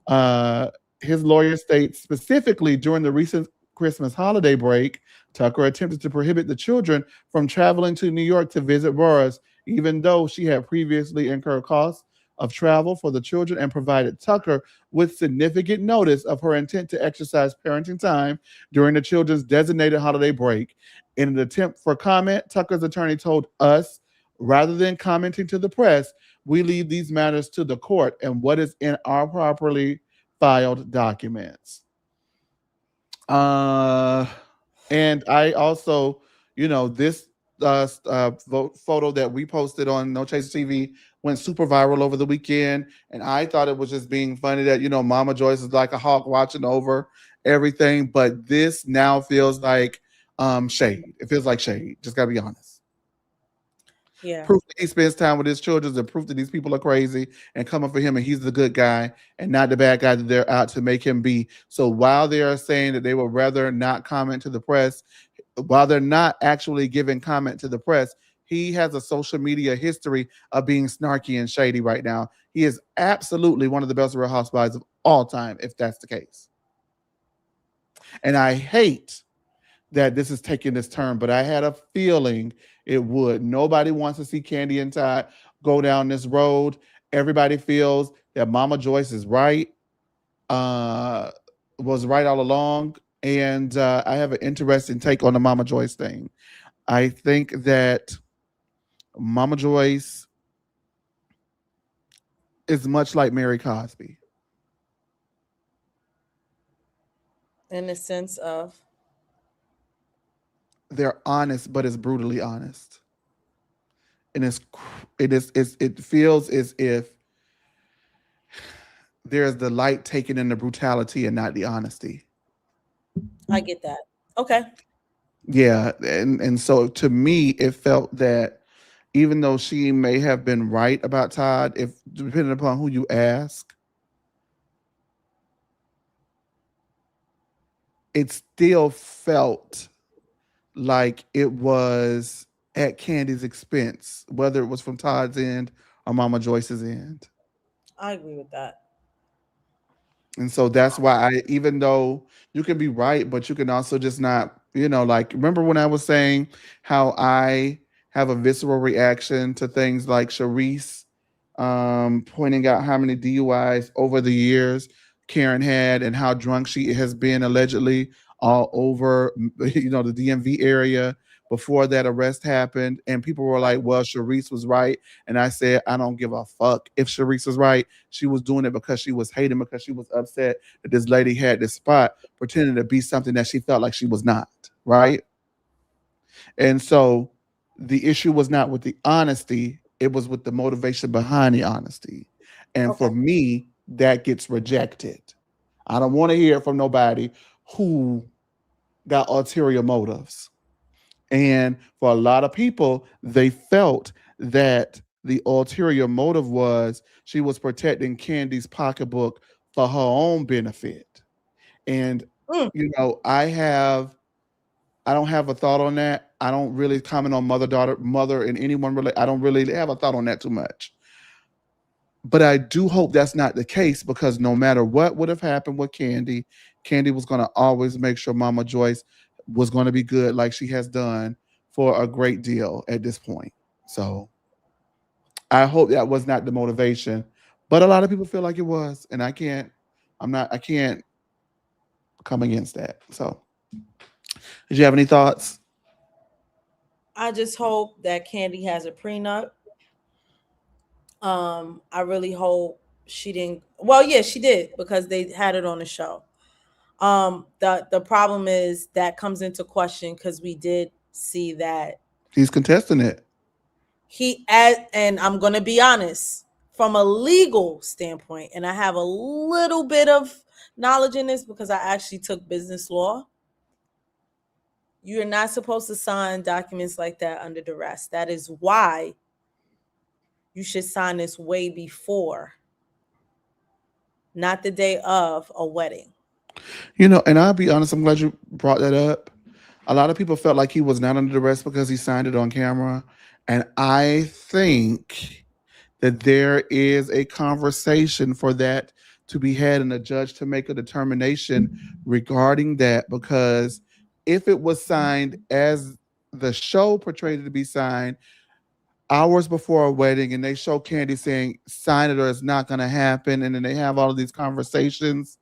Uh, his lawyer states specifically during the recent Christmas holiday break, Tucker attempted to prohibit the children from traveling to New York to visit Burris, even though she had previously incurred costs of travel for the children and provided Tucker with significant notice of her intent to exercise parenting time during the children's designated holiday break. In an attempt for comment, Tucker's attorney told us, rather than commenting to the press, we leave these matters to the court and what is in our properly filed documents. And I also, this photo that we posted on No Chase TV went super viral over the weekend, and I thought it was just being funny that Mama Joyce is like a hawk watching over everything, but this now feels like shade. It feels like shade. Just gotta be honest. Yeah. Proof that he spends time with his children is proof that these people are crazy and coming for him, and he's the good guy and not the bad guy that they're out to make him be. So while they are saying that they would rather not comment to the press, while they're not actually giving comment to the press, he has a social media history of being snarky and shady right now. He is absolutely one of the best Real Housewives of all time, if that's the case. And I hate that this is taking this turn, but I had a feeling it would. Nobody wants to see Candy and Todd go down this road. Everybody feels that Mama Joyce is right, was right all along. And I have an interesting take on the Mama Joyce thing. I think that Mama Joyce is much like Mary Cosby. In the sense of? They're honest, but it's brutally honest. And it feels as if there's the light taken in the brutality and not the honesty. I get that. Okay. Yeah, and so to me, it felt that even though she may have been right about Todd, if depending upon who you ask, it still felt like it was at Candy's expense, whether it was from Todd's end or Mama Joyce's end. I agree with that. And so that's why even though you can be right, but you can also just not, like, remember when I was saying how I have a visceral reaction to things like Sharice pointing out how many DUIs over the years Karen had and how drunk she has been allegedly all over, the DMV area before that arrest happened. And people were like, well, Sharice was right. And I said, I don't give a fuck if Sharice was right. She was doing it because she was hating, because she was upset that this lady had this spot, pretending to be something that she felt like she was not, right? And so the issue was not with the honesty, it was with the motivation behind the honesty. And Okay. for me, that gets rejected. I don't want to hear from nobody who got ulterior motives. And for a lot of people, they felt that the ulterior motive was she was protecting Candy's pocketbook for her own benefit. And Mm, I don't have a thought on that. I don't really comment on mother and anyone really. I don't really have a thought on that too much. But I do hope that's not the case, because no matter what would have happened with Candy, Candy was going to always make sure Mama Joyce was going to be good, like she has done for a great deal at this point. So I hope that was not the motivation. But a lot of people feel like it was, and I can't come against that. So did you have any thoughts? I just hope that Candy has a prenup. I really hope she didn't. Well, yeah, she did because they had it on the show. The problem is that comes into question because we did see that He's contesting it. and I'm gonna be honest, from a legal standpoint, and I have a little bit of knowledge in this because I actually took business law. You're not supposed to sign documents like that under duress. That is why you should sign this way before, not the day of a wedding. And I'll be honest, I'm glad you brought that up. A lot of people felt like he was not under arrest because he signed it on camera. And I think that there is a conversation for that to be had and a judge to make a determination regarding that. Because if it was signed as the show portrayed it to be signed hours before a wedding, and they show Candy saying, sign it or it's not going to happen, and then they have all of these conversations,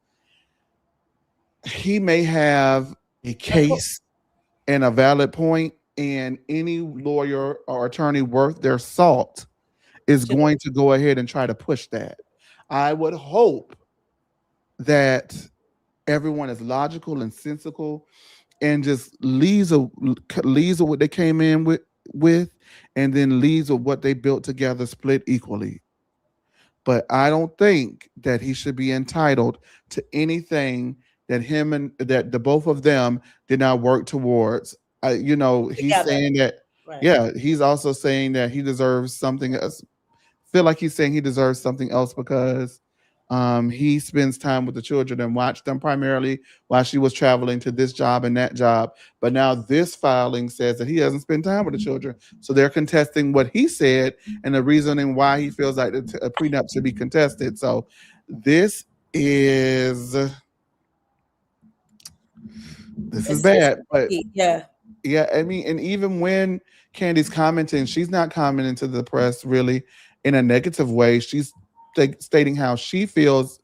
he may have a case and a valid point, and any lawyer or attorney worth their salt is Should going to go ahead and try to push that. I would hope that everyone is logical and sensible and just leaves with what they came in with, and then leaves with what they built together, split equally. But I don't think that he should be entitled to anything that him and that the both of them did not work towards. He's together, saying that, right? yeah, he's also saying that he deserves something else. Feel like he's saying he deserves something else because he spends time with the children and watched them primarily while she was traveling to this job and that job. But now this filing says that he doesn't spend time with the children. So they're contesting what he said and the reasoning why he feels like a prenup should be contested. So this is It's bad. But yeah, yeah, I mean, and even when Candy's commenting, she's not commenting to the press really in a negative way. She's stating how she feels.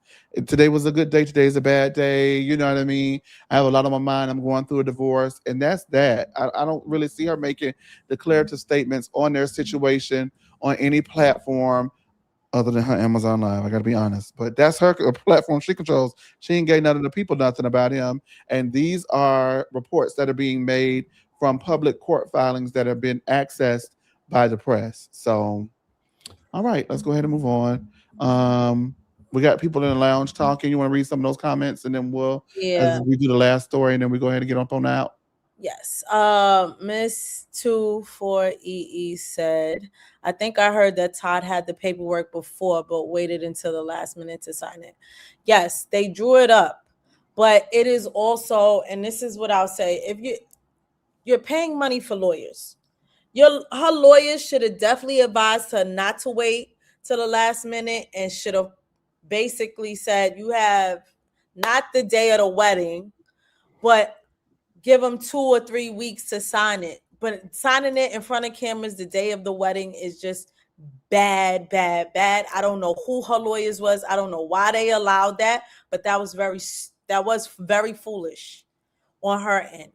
Today was a good day. Today is a bad day. You know what I mean? I have a lot on my mind. I'm going through a divorce. And that's that. I don't really see her making declarative statements on their situation on any platform other than her Amazon Live. I got to be honest. But that's her platform she controls. She ain't gave none of the people nothing about him. And these are reports that are being made from public court filings that have been accessed by the press. So, all right, let's go ahead and move on. We got people in the lounge talking. You want to read some of those comments, and then we'll, as yeah, we do the last story, and then we go ahead and get up on out. Yes. Miss 24EE said, I think I heard that Todd had the paperwork before, but waited until the last minute to sign it. Yes, they drew it up. But it is also, and this is what I'll say, if you're paying money for lawyers, her lawyers should have definitely advised her not to wait till the last minute and should have basically said, you have not the day of the wedding, but give them 2 or 3 weeks to sign it. But signing it in front of cameras the day of the wedding is just bad, bad, bad. I don't know who her lawyers was. I don't know why they allowed that, but that was very foolish on her end.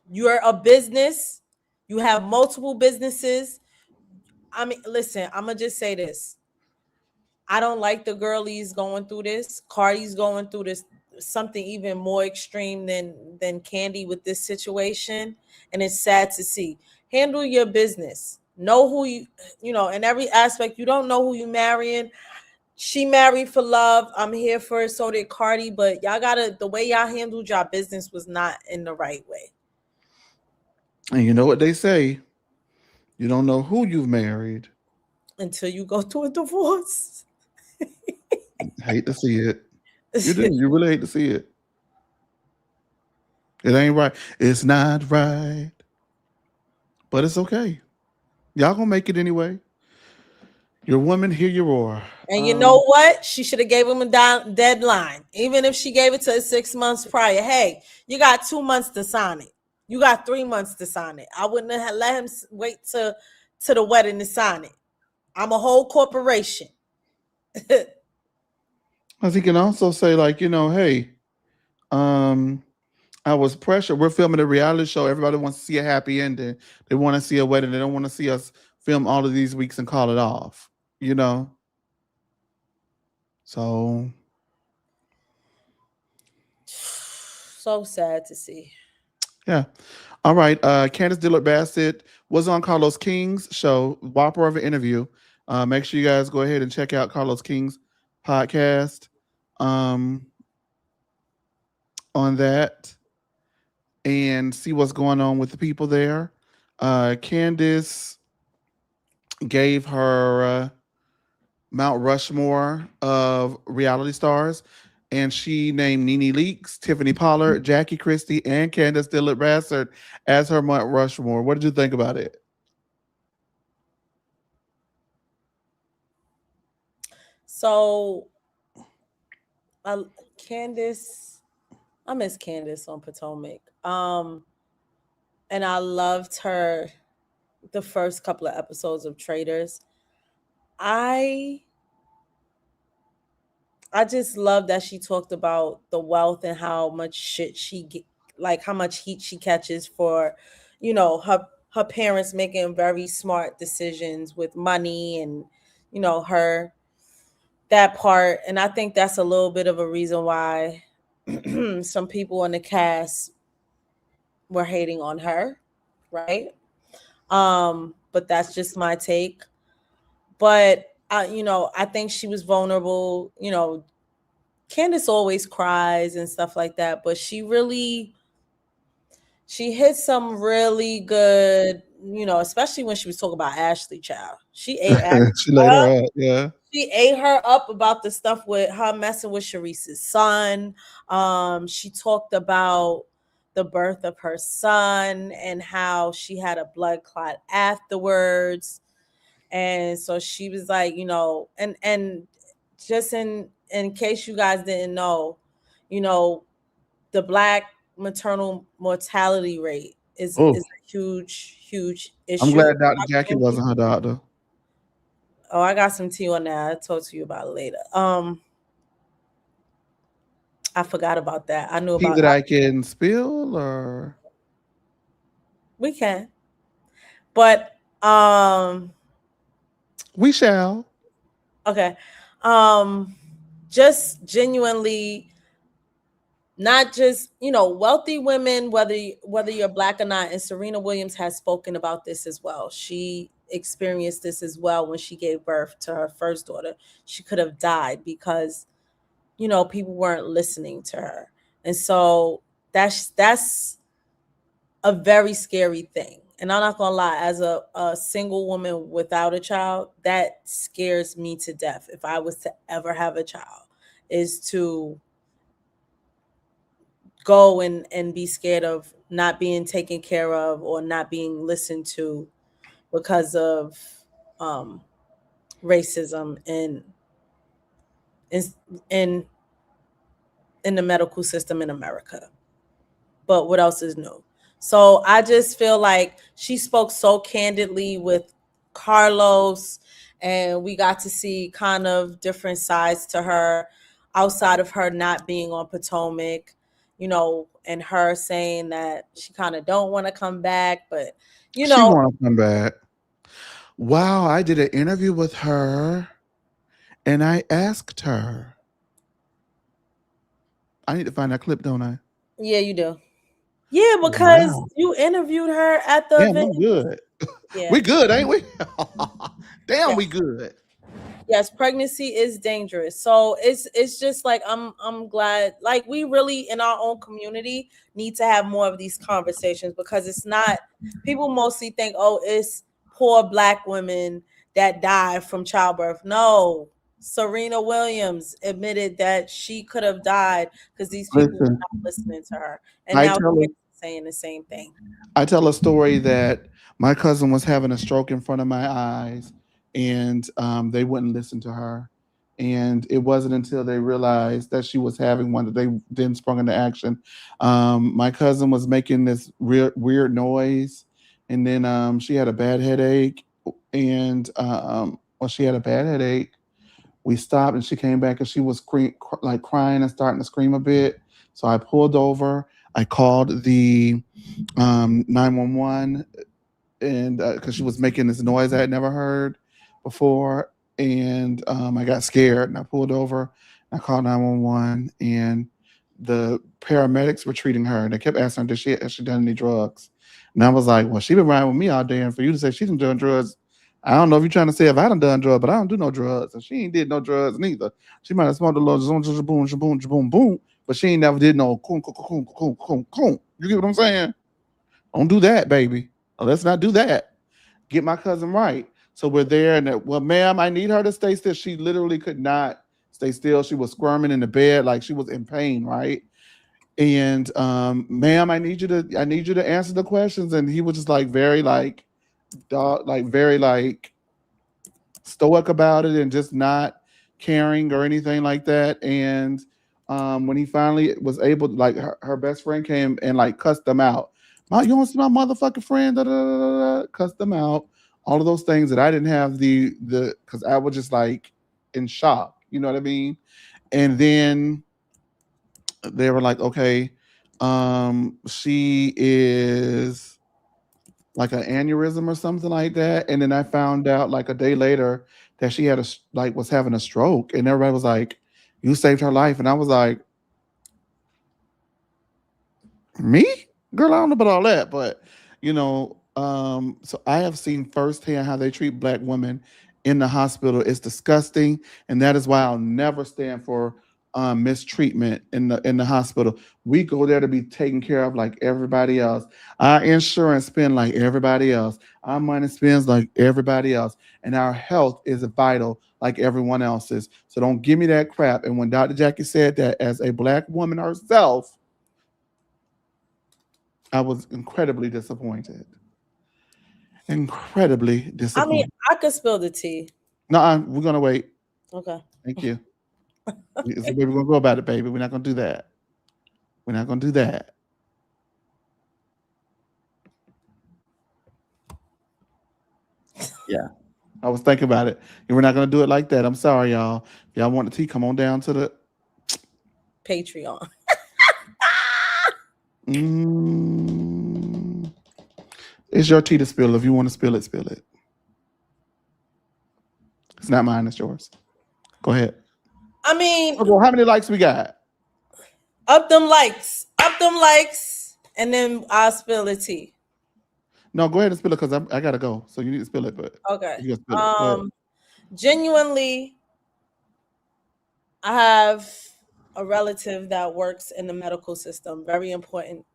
You're a business. You have multiple businesses. I mean, listen, I'm gonna just say this. I don't like the girlies going through this. Cardi's going through this something even more extreme than Candy with this situation, and it's sad to see. Handle your business. Know who you know in every aspect. You don't know who you marrying. She married for love. I'm here for it. So did Cardi, but y'all gotta the way y'all handled y'all business was not in the right way. And you know what they say? You don't know who you've married. Until you go through a divorce. Hate to see it. You do. You really hate to see it. It ain't right. It's not right. But it's okay. Y'all gonna make it anyway. Your woman, hear your roar. And you know what? She should have gave him a deadline. Even if she gave it to 6 months prior. Hey, you got 2 months to sign it. You got 3 months to sign it. I wouldn't have let him wait to the wedding to sign it. I'm a whole corporation. As he can also say, like, hey, I was pressured. We're filming a reality show. Everybody wants to see a happy ending. They want to see a wedding. They don't want to see us film all of these weeks and call it off. So So sad to see. yeah. All right. Candace Dillard Bassett was on Carlos King's show, whopper of an interview. Make sure you guys go ahead and check out Carlos King's podcast on that and see what's going on with the people there. Candace gave her Mount Rushmore of reality stars, and she named Nene Leakes, Tiffany Pollard, Jackie Christie, and Candace Dillard Bassett as her Mount Rushmore. What did you think about it? So, Candace, I miss Candace on Potomac. And I loved her the first couple of episodes of Traders. I just love that she talked about the wealth and how much shit how much heat she catches for, her parents making very smart decisions with money and, her that part. And I think that's a little bit of a reason why some people in the cast were hating on her, right? But that's just my take. But I think she was vulnerable. Candace always cries and stuff like that, but she hit some really good, especially when she was talking about Ashley Child. She ate Ashley She laid up. her up, yeah. She ate her up about the stuff with her messing with Sharice's son. She talked about the birth of her son and how she had a blood clot afterwards. And so she was like, and just in case you guys didn't know, the Black maternal mortality rate is Oh, a huge I'm issue. glad Dr. Jackie wasn't her doctor. Oh, I got some tea on that. I'll talk to you about it later. I forgot about that. I knew Tea about that I can spill, or we can. But we shall. okay. Just genuinely not just, wealthy women, whether you're Black or not, and Serena Williams has spoken about this as well. She experienced this as well when she gave birth to her first daughter. She could have died because people weren't listening to her. And so that's a very scary thing. And I'm not gonna lie, as a single woman without a child, that scares me to death. If I was to ever have a child, is to go and be scared of not being taken care of or not being listened to because of um, racism in in in the medical system in America. But what else is new? So I just feel like she spoke so candidly with Carlos, and we got to see kind of different sides to her outside of her not being on Potomac, and her saying that she kind of don't want to come back, but you She know, want to come back. Wow, I did an interview with her and I asked her. I need to find that clip, don't I? yeah, you do. Yeah, because Wow. you interviewed her at the Damn, event. I'm good. Yeah, We good, ain't we? Damn, yeah. we good. Yes, pregnancy is dangerous. So it's just like I'm glad, like, we really in our own community need to have more of these conversations, because it's not, people mostly think, oh, it's poor black women that die from childbirth. No, Serena Williams admitted that she could have died because these people were Listen, not listening to her, and I now tell we're her saying the same thing. I tell a story that my cousin was having a stroke in front of my eyes, and they wouldn't listen to her. And it wasn't until they realized that she was having one that they then sprung into action. My cousin was making this weird noise, and then she had a bad headache, and well, she had a bad headache. We stopped, and she came back, and she was like crying and starting to scream a bit. So I pulled over. I called the 911, and because she was making this noise I had never heard before, and I got scared and I pulled over. I called 911, and the paramedics were treating her, and they kept asking her, has she done any drugs? And I was like, well, she been riding with me all day, and for you to say she's done drugs, I don't know if you're trying to say if I done drugs, but I don't do no drugs, and she ain't did no drugs neither. She might have smoked a little boom, boom, boom, boom, but she ain't never did no coon, coon, coon, coon, coon, coon. You get what I'm saying? Don't do that, baby. Let's not do that. Get my cousin right. So we're there, and well, ma'am, I need her to stay still. She literally could not stay still. She was squirming in the bed like she was in pain, right? And ma'am, I need you to answer the questions. And he was just like very like dog, like very like stoic about it and just not caring or anything like that. And when he finally was able, like her best friend came and like cussed them out. You want to see my motherfucking friend? Da, da, da, da, da, cussed them out. All of those things that I didn't have the because I was just like in shock. You know what I mean? And then they were like, okay, she is like an aneurysm or something like that. And then I found out like a day later that she had like was having a stroke, and everybody was like, "You saved her life," and I was like, "Me, girl, I don't know about all that," but so I have seen firsthand how they treat black women in the hospital. It's disgusting, and that is why I'll never stand for mistreatment in the hospital. We go there to be taken care of like everybody else. Our insurance spends like everybody else. Our money spends like everybody else, and our health is vital like everyone else's. So don't give me that crap. And when Dr. Jackie said that as a black woman herself, I was incredibly disappointed. Incredibly I mean, disappointed. I could spill the tea. No, we're gonna wait. Okay. Thank you. So baby, we're gonna go about it, baby. We're not gonna do that. We're not gonna do that. Yeah. I was thinking about it. And we're not gonna do it like that. I'm sorry, y'all. If y'all want the tea, come on down to the Patreon. mm, it's your tea to spill. If you want to spill it, spill it. It's not mine, it's yours. Go ahead. I mean, Okay, well, how many likes we got? up them likes, and then I'll spill the tea. No, go ahead and spill it because I gotta go. So you need to spill it, but Okay. you gotta spill it. Go ahead. Genuinely, I have a relative that works in the medical system. Very important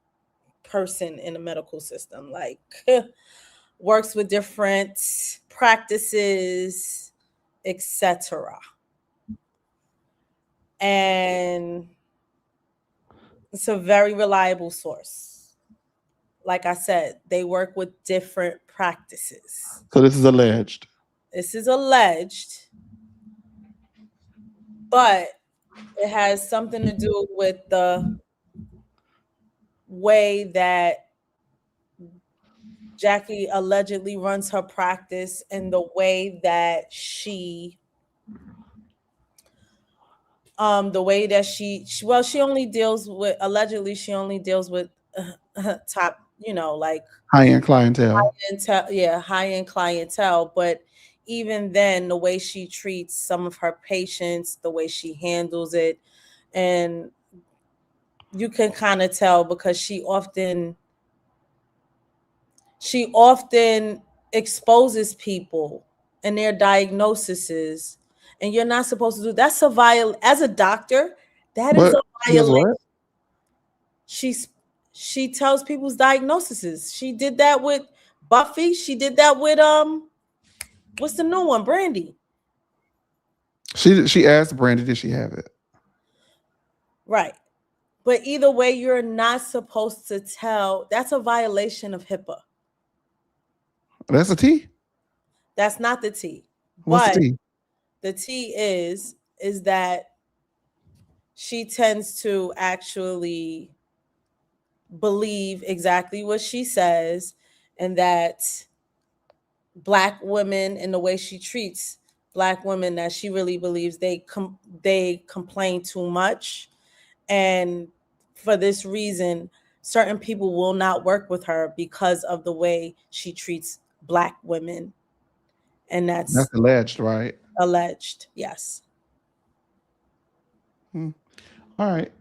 person in the medical system, like works with different practices, etc. And it's a very reliable source. Like I said, they work with different practices. So this is alleged. This is alleged, but it has something to do with the way that Jackie allegedly runs her practice and the way that she she only deals with, allegedly she only deals with top, like High-end clientele. high-end clientele. But even then, the way she treats some of her patients, the way she handles it, and you can kind of tell because she often exposes people and their diagnoses, and you're not supposed to do that's a as a doctor. That is a violation. She tells people's diagnoses. She did that with Buffy. She did that with what's the new one, Brandy? She asked Brandy, did she have it? Right. But either way, you're not supposed to tell. That's a violation of HIPAA. That's a T? That's not the T. What's but the T? The T is that she tends to actually believe exactly what she says, and that Black women, and the way she treats Black women, that she really believes they complain too much, and for this reason certain people will not work with her because of the way she treats Black women. And that's alleged, right? Alleged, yes. All right.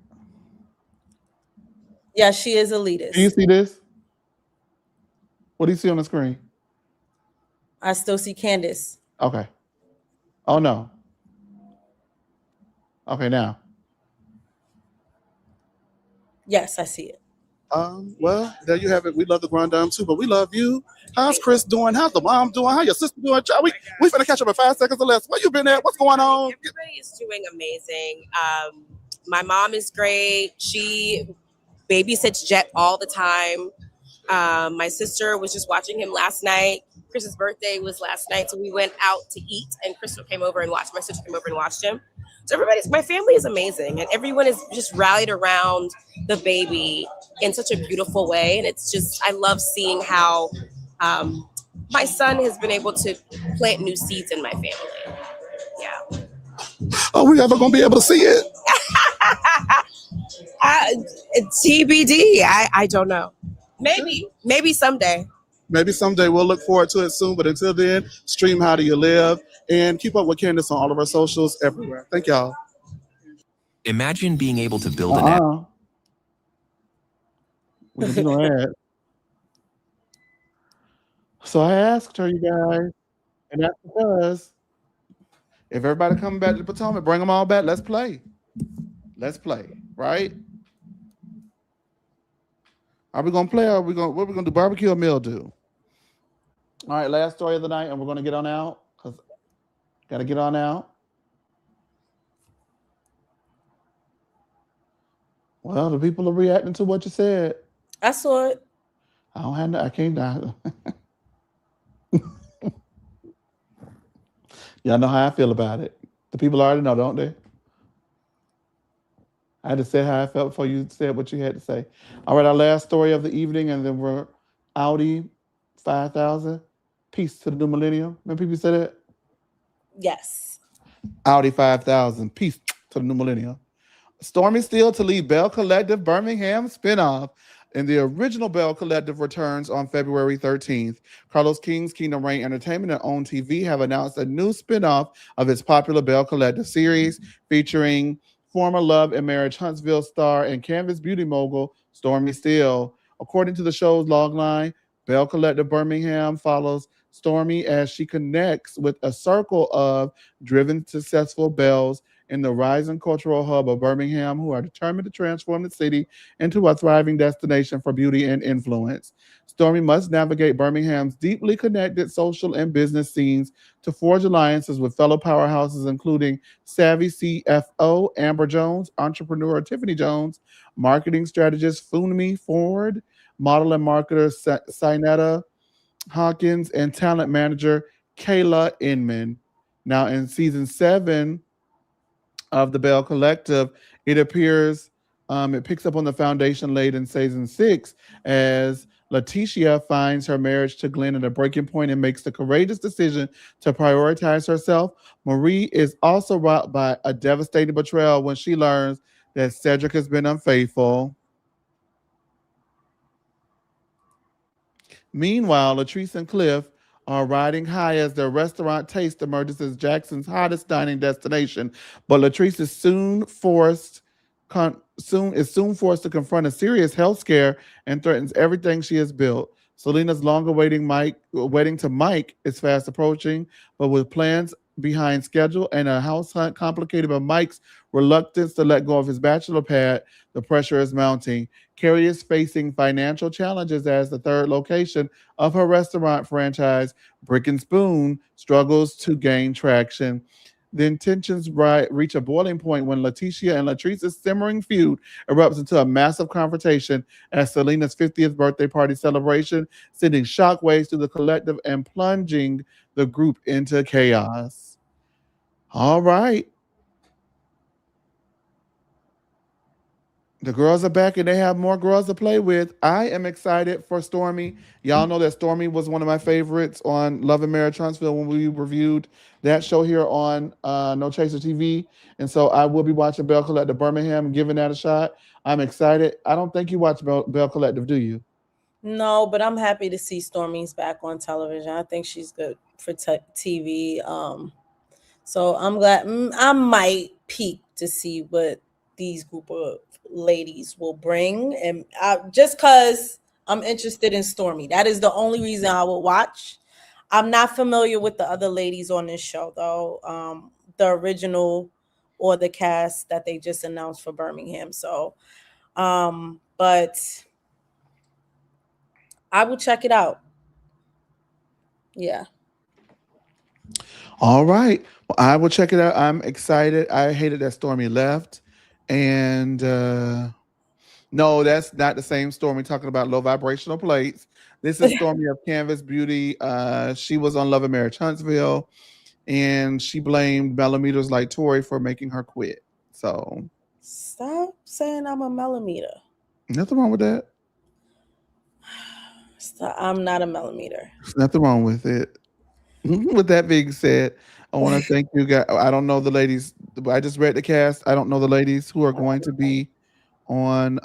Yeah, she is elitist. Do you see this? What do you see on the screen? I still see Candace. Okay. Oh no. Okay, now. Yes, I see it. Well, there you have it. We love the grind down too, but we love you. How's Chris doing? How's the mom doing? How your sister doing? We finna catch up in 5 seconds or less. Where you been at? What's going on? Everybody is doing amazing. My mom is great. She babysits Jet all the time. My sister was just watching him last night. Chris's birthday was last night, so we went out to eat, and Chris came over and watched. My sister came over and watched him. So my family is amazing, and everyone is just rallied around the baby in such a beautiful way. And it's just, I love seeing how my son has been able to plant new seeds in my family. Yeah. Are we ever gonna be able to see it? TBD. I don't know. Maybe someday. Maybe someday. We'll look forward to it soon. But until then, stream How Do You Live and keep up with Candace on all of our socials everywhere. Thank y'all. Imagine being able to build an app. We can do an ad. So I asked her, you guys, and that's because if everybody coming back to the Potomac, bring them all back. Let's play. Let's play, right? Are we gonna play, or what are we gonna do? Barbecue or mildew? All right, last story of the night, and we're gonna get on out because gotta get on out. Well, the people are reacting to what you said. I saw it. I can't die. Y'all know how I feel about it. The people already know, don't they? I had to say how I felt before you said what you had to say. All right, our last story of the evening, and then we're Audi 5000. Peace to the new millennium. Remember people say that? Yes. Audi 5000. Peace to the new millennium. Stormy Steele to lead Bell Collective Birmingham spinoff. And the original Bell Collective returns on February 13th. Carlos King's Kingdom Reign Entertainment and OWN TV have announced a new spinoff of its popular Bell Collective series featuring former Love and Marriage Huntsville star and Canvas beauty mogul Stormy Steele. According to the show's logline, Bell Collective Birmingham follows Stormy as she connects with a circle of driven, successful belles in the rising cultural hub of Birmingham who are determined to transform the city into a thriving destination for beauty and influence. Stormy must navigate Birmingham's deeply connected social and business scenes to forge alliances with fellow powerhouses, including savvy CFO Amber Jones, entrepreneur Tiffany Jones, marketing strategist Funmi Ford, model and marketer Sinetta Hawkins, and talent manager Kayla Inman. Now, in season 7 of the Bell Collective, it appears it picks up on the foundation laid in season 6 as Letitia finds her marriage to Glenn at a breaking point and makes the courageous decision to prioritize herself. Marie is also rocked by a devastating betrayal when she learns that Cedric has been unfaithful. Meanwhile, Latrice and Cliff are riding high as their restaurant taste emerges as Jackson's hottest dining destination. But Latrice is soon forced to confront a serious health scare and threatens everything she has built. Selena's long-awaiting wedding to Mike is fast approaching, but with plans behind schedule and a house hunt complicated by Mike's reluctance to let go of his bachelor pad, the pressure is mounting. Carrie is facing financial challenges as the third location of her restaurant franchise, Brick and Spoon, struggles to gain traction. Then tensions reach a boiling point when Letitia and Latrice's simmering feud erupts into a massive confrontation at Selena's 50th birthday party celebration, sending shockwaves through the collective and plunging the group into chaos. All right. The girls are back and they have more girls to play with. I am excited for Stormy. Y'all know that Stormy was one of my favorites on Love and Marriage Huntsville when we reviewed that show here on No Chaser TV. And so I will be watching Bell Collective Birmingham and giving that a shot. I'm excited. I don't think you watch Bell Collective, do you? No, but I'm happy to see Stormy's back on television. I think she's good for TV. So I'm glad. I might peek to see what these group of ladies will bring, and just because I'm interested in Stormy, that is the only reason I will watch. I'm not familiar with the other ladies on this show though, the original or the cast that they just announced for Birmingham. So but I will check it out. Yeah. All right. Well, I will check it out. I'm excited. I hated that Stormy left. And no, that's not the same Stormy talking about low vibrational plates. This is Stormy of Canvas Beauty. She was on Love and Marriage Huntsville, and she blamed millimeters like Tori for making her quit. So Stop saying I'm a millimeter. nothing wrong with that. I'm not a millimeter. There's nothing wrong with it. With that being said, I want to thank you guys. I don't know the ladies. I just read the cast. I don't know the ladies who are going to be on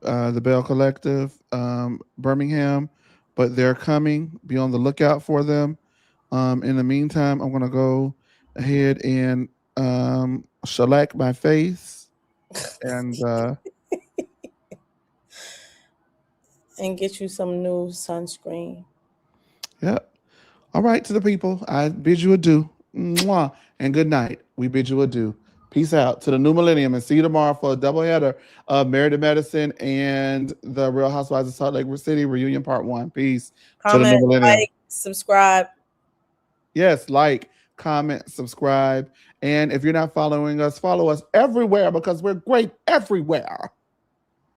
the Bell Collective Birmingham, but they're coming. Be on the lookout for them. In the meantime, I'm going to go ahead and shellac my face and and get you some new sunscreen. Yep. All right, to the people, I bid you adieu. Mwah, and good night. We bid you adieu. Peace out to the new millennium and see you tomorrow for a doubleheader of Married to Medicine and the Real Housewives of Salt Lake City reunion part 1. Peace. To the new Comment, millennium. like, subscribe. Yes, like, comment, subscribe. And if you're not following us, follow us everywhere because we're great everywhere.